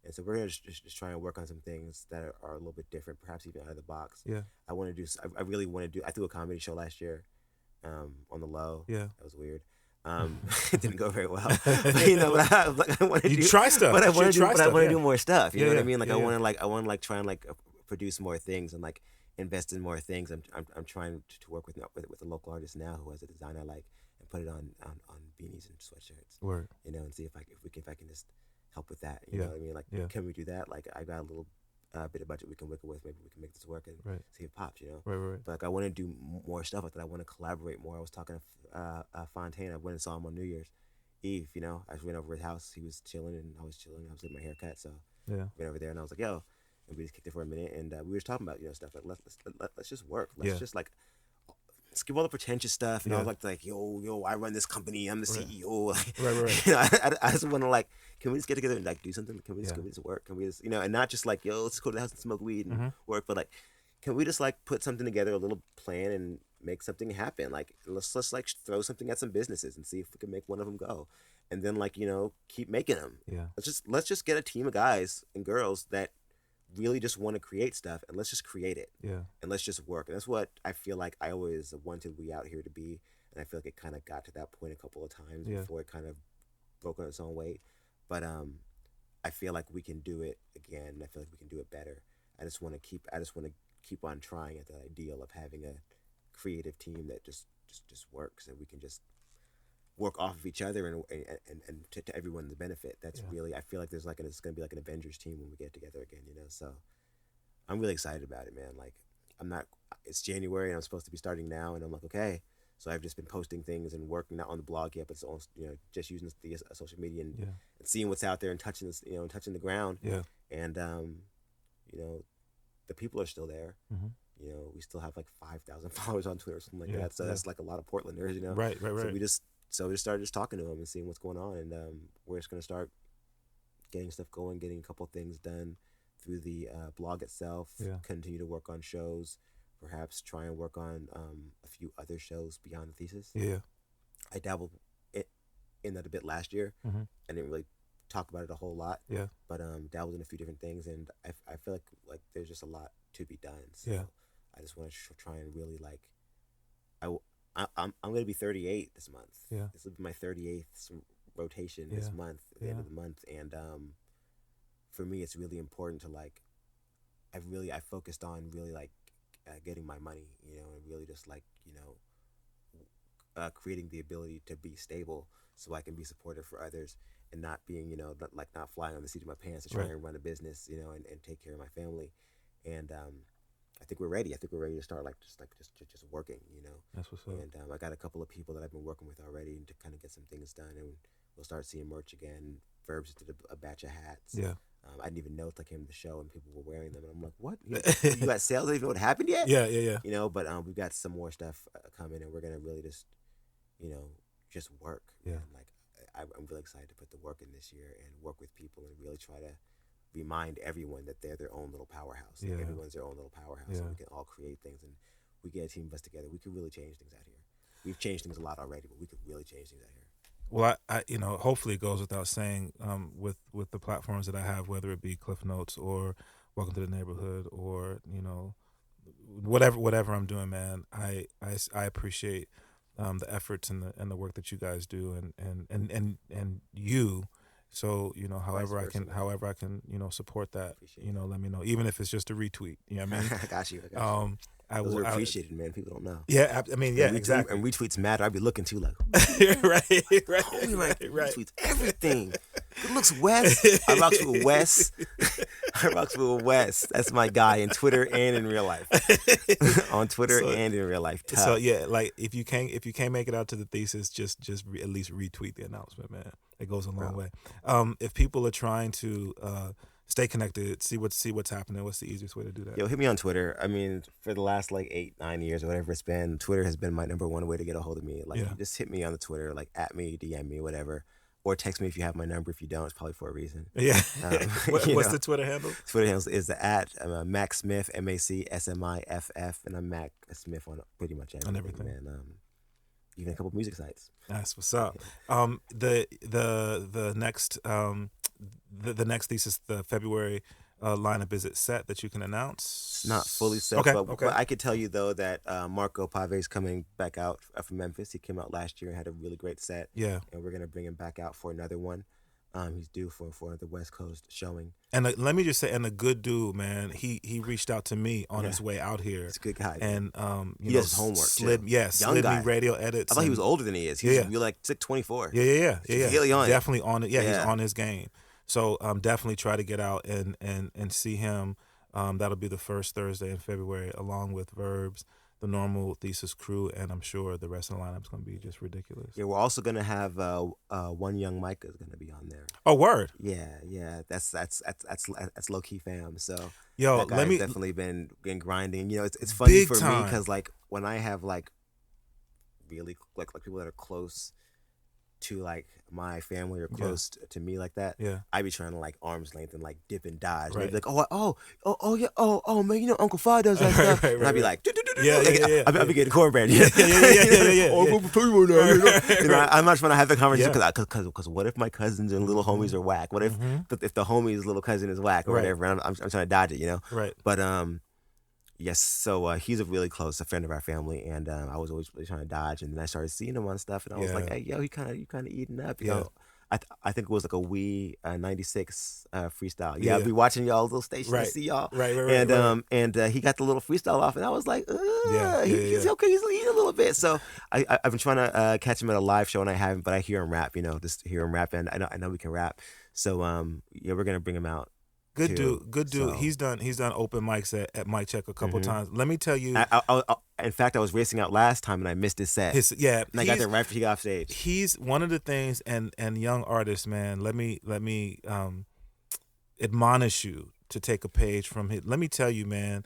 And so we're gonna just try and work on some things that are a little bit different, perhaps even out of the box. Yeah. I want to do. I really want to do. I threw a comedy show last year, on the low. Yeah. That was weird. It didn't go very well. But, you know, but I want to try stuff. But I want to do. But I want to yeah. do more stuff. You know what I mean? Like yeah, I want to like try and like produce more things and like invest in more things. I'm trying to work with a local artist now who has a design I like and put it on beanies and sweatshirts. Word. You know, and see if I can just help with that. You know what I mean? Like, can we do that? Like, I got a little bit of budget we can work with. Maybe we can make this work and see if it pops. You know? Right. But like, I want to do more stuff like that. I want to collaborate more. I was talking to Fontaine. I went and saw him on New Year's Eve. You know, I just went over his house. He was chilling and I was chilling. I was getting my haircut, so yeah, went over there and I was like, yo, and we just kicked it for a minute and we were just talking about stuff like let's just work. Let's just like. Skip all the pretentious stuff, and I was like, yo, I run this company, I'm the CEO. Right. You know, I just want to like, can we just get together and like do something? Can we just work? Can we just, and not just like, yo, let's go to the house and smoke weed and work, but like, can we just like put something together, a little plan, and make something happen? Like, let's like throw something at some businesses and see if we can make one of them go, and then like keep making them. Yeah. Let's just get a team of guys and girls that really just want to create stuff, and let's just create it. Yeah. And let's just work. And that's what I feel like I always wanted We Out Here to be. And I feel like it kind of got to that point a couple of times before it kind of broke on its own weight. But I feel like we can do it again. And I feel like we can do it better. I just want to keep on trying at that ideal of having a creative team that just works, and we can just work off of each other and to everyone's benefit. That's really, I feel like it's going to be like an Avengers team when we get together again, so I'm really excited about it, man. Like, it's January and I'm supposed to be starting now, and I'm like, okay, so I've just been posting things and working, not on the blog yet, but just using the social media and seeing what's out there and touching this, and touching the ground. And the people are still there. We still have like 5,000 followers on Twitter or something like that, so that's like a lot of Portlanders, Right. So we just started talking to them and seeing what's going on, and we're just going to start getting stuff going, getting a couple things done through the blog itself, continue to work on shows, perhaps try and work on a few other shows beyond the Thesis. I dabbled in that a bit last year. I didn't really talk about it a whole lot, but dabbled in a few different things, and I feel like there's just a lot to be done. So I just want to try and really like, I'm going to be 38 this month. This will be my 38th rotation this month, at the end of the month. And for me, it's really important to like, I focused on really like getting my money, and really just like, creating the ability to be stable so I can be supportive for others and not being, not flying on the seat of my pants to try and run a business, and take care of my family. And I think we're ready. To start just working, That's what's up. And I got a couple of people that I've been working with already to kind of get some things done, and we'll start seeing merch again. Verbs did a batch of hats. I didn't even know until I came to the show and people were wearing them, and I'm like, what? You got sales? I don't even know what happened yet? Yeah. But we've got some more stuff coming, and we're gonna really just, just work. Yeah. And like, I'm really excited to put the work in this year and work with people and really try to remind everyone that they're their own little powerhouse. Like, everyone's their own little powerhouse, and we can all create things. And we get a team of us together, we can really change things out here. We've changed things a lot already, but we could really change things out here. Well, I hopefully it goes without saying, with the platforms that I have, whether it be Klyph Notes or Welcome to the Neighborhood or whatever I'm doing, man. I appreciate the efforts and the work that you guys do and you. So however I can support that. Let me know, even if it's just a retweet. You know what I mean? I got you. Those are appreciated, man. People don't know. Yeah, I mean, exactly. And retweets matter. I'd be looking too, like, right. Everything. Good looks, Wes. I rocks with Wes. That's my guy in Twitter and in real life. On Twitter and in real life. Tough. So yeah, like if you can't make it out to the Thesis, just at least retweet the announcement, man. It goes a long way. If people are trying to stay connected, see what's happening, what's the easiest way to do that? Yo, hit me on Twitter. I mean, for the last like 8-9 years or whatever it's been, Twitter has been my number one way to get a hold of me. Like, just hit me on the Twitter, like @me, DM me, whatever. or text me if you have my number. If you don't, it's probably for a reason. Yeah. What's the Twitter handle? Twitter handle is at Mac Smiff, MacSmiff, and I'm Mac Smiff on pretty much everything. On everything. Man. Even a couple music sites. That's what's up. The next thesis, the February lineup, is it set that you can announce? It's not fully set. Okay. But I could tell you though that Marco Pave's coming back out from Memphis. He came out last year and had a really great set. Yeah. And we're gonna bring him back out for another one. He's due for the West Coast showing. And let me just say, and a good dude, man. He reached out to me on his way out here. He's a good guy. And he does his homework. Slid me radio edits. I thought he was older than he is. He's like 24. Yeah. Really on definitely on it. Yeah, he's on his game. So definitely try to get out and see him. That'll be the first Thursday in February, along with Verbs, the normal Thesis crew, and I'm sure the rest of the lineup's going to be just ridiculous. Yeah, we're also going to have One Young Micah is going to be on there. Oh, word. Yeah. That's low key fam. So yo, that guy's definitely been grinding. You know, it's funny for me because like when I have like really like people that are close to like my family or close to me like that, I be trying to like arm's length and like dip and dodge. And they'd be like, oh man, you know Uncle Fa does that stuff. And I'd be like, I'd be getting cornbread. Yeah. I'm not trying to have the conversation because what if my cousins and little homies are whack? What if the homie's little cousin is whack or whatever? And I'm trying to dodge it, you know. Right. But yes, so he's a really close friend of our family, and I was always really trying to dodge, and then I started seeing him on stuff, and I was like, hey, yo, you kind of eating up, you know. I think it was like a Wii 96 freestyle. I'd be watching y'all's little station to see y'all. Right. And he got the little freestyle off, and I was like, he's okay, he's leading a little bit. So I've been trying to catch him at a live show, and I haven't, but I hear him rap, you know, just hear him rap, and I know we can rap. So we're gonna bring him out. Good dude. So, he's done open mics at Mic Check a couple times. Let me tell you. In fact, I was racing out last time and I missed his set. And I got there right before he got off stage. He's one of the things, and young artists, man. Let me admonish you to take a page from him. Let me tell you, man.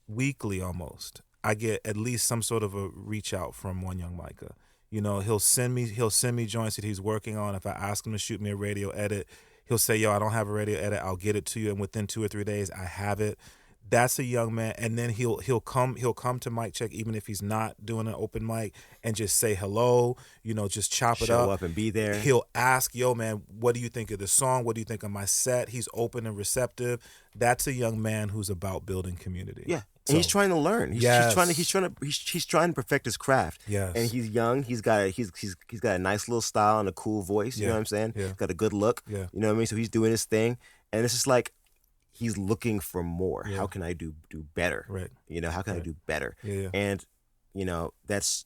Weekly, almost, I get at least some sort of a reach out from One Young Micah. You know, he'll send me joints that he's working on. If I ask him to shoot me a radio edit, he'll say, yo, I don't have a radio edit. I'll get it to you. And within 2 or 3 days, I have it. That's a young man. And then he'll come to Mic Check, even if he's not doing an open mic, and just say hello, you know, just chop it up. Show up and be there. He'll ask, yo, man, what do you think of the song? What do you think of my set? He's open and receptive. That's a young man who's about building community. Yeah. And he's trying to learn. He's trying to perfect his craft. Yes. And he's young. He's got a nice little style and a cool voice. You know what I'm saying? Yeah. He's got a good look. Yeah. You know what I mean? So he's doing his thing, and it's just like he's looking for more. Yeah. How can I do better? Right. You know, how can I do better? Yeah. And you know, that's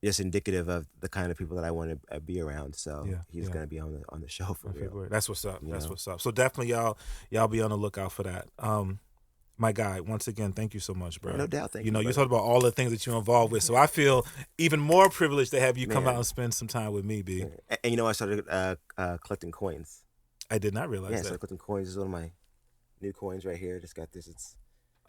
just indicative of the kind of people that I want to be around. So he's gonna be on the show for real. That's what's up. That's what's up. So definitely y'all be on the lookout for that. My guy, once again, thank you so much, bro. No doubt, thank you. You know, you talked about all the things that you're involved with, so I feel even more privileged to have you come out and spend some time with me, B. And you know, I started collecting coins. I did not realize that. I started collecting coins. This is one of my new coins right here. Just got this. It's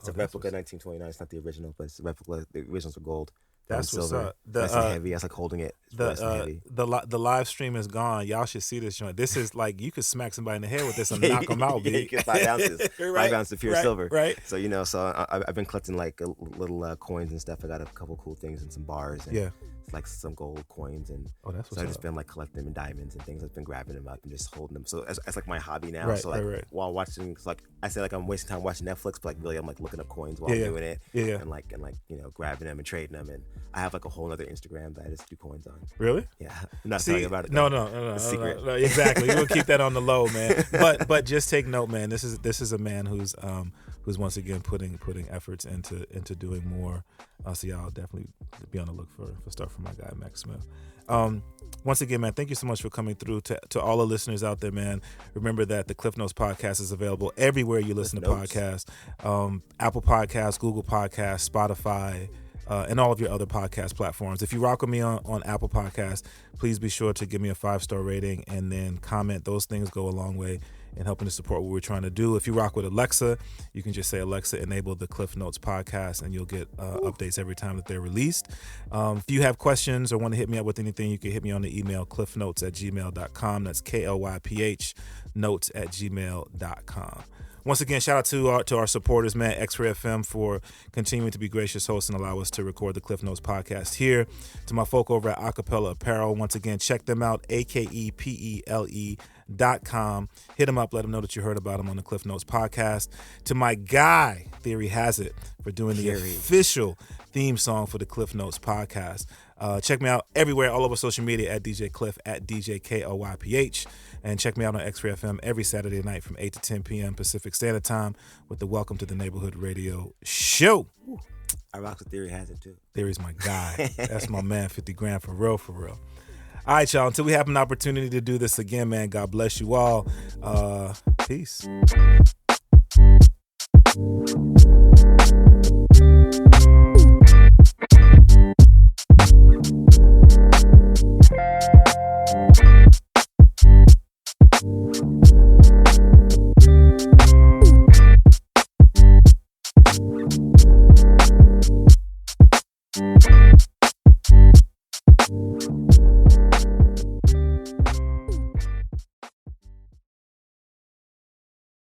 a replica 1929. It's not the original, but it's a replica. The originals are gold. That's what's silver. up. Nice and heavy. I was like holding it. The live stream is gone. Y'all should see this joint. This is like you could smack somebody in the head with this and knock them out, B. You get 5 ounces. Right. 5 ounces of pure silver. Right. So you know, I've been collecting like little coins and stuff. I got a couple cool things and some bars. And it's like some gold coins and that's what's I've just been like collecting them in diamonds and things. I've been grabbing them up and just holding them. So it's like my hobby now. Right, so like while watching, it's like I say like I'm wasting time watching Netflix, but like really I'm like looking up coins while I'm doing it. And like you know, grabbing them and trading them. And I have like a whole other Instagram that I just do coins on. Really? Yeah. I'm not telling you about it. No. Secret. No, exactly. We'll keep that on the low, man. But just take note, man. This is a man who's once again putting efforts into doing more. So y'all definitely be on the look for stuff from my guy Mac Smith. Once again, man, thank you so much for coming through. To all the listeners out there, man, remember that the Klyph Notes podcast is available everywhere you listen to podcasts. Apple Podcasts, Google Podcasts, Spotify, and all of your other podcast platforms. If you rock with me on Apple Podcasts, please be sure to give me a 5-star rating and then comment. Those things go a long way in helping to support what we're trying to do. If you rock with Alexa, you can just say, Alexa, enable the Klyph Notes podcast, and you'll get updates every time that they're released. If you have questions or want to hit me up with anything, you can hit me on the email, klyphnotes@gmail.com. That's KLYPH notes@gmail.com. Once again, shout out to our supporters, man, X-Ray FM, for continuing to be gracious hosts and allow us to record the Klyph Notes podcast here. To my folk over at Acapella Apparel, once again, check them out, AKEPELE.com. Hit them up, let them know that you heard about them on the Klyph Notes podcast. To my guy, Theory Has It, for doing the official theme song for the Klyph Notes podcast. Check me out everywhere, all over social media at DJ Klyph, at DJ KLYPH. And check me out on X-Ray FM every Saturday night from 8 to 10 p.m. Pacific Standard Time with the Welcome to the Neighborhood Radio show. I rock with Theory Has It too. Theory's my guy. That's my man, 50 grand for real, for real. All right, y'all. Until we have an opportunity to do this again, man, God bless you all. Peace.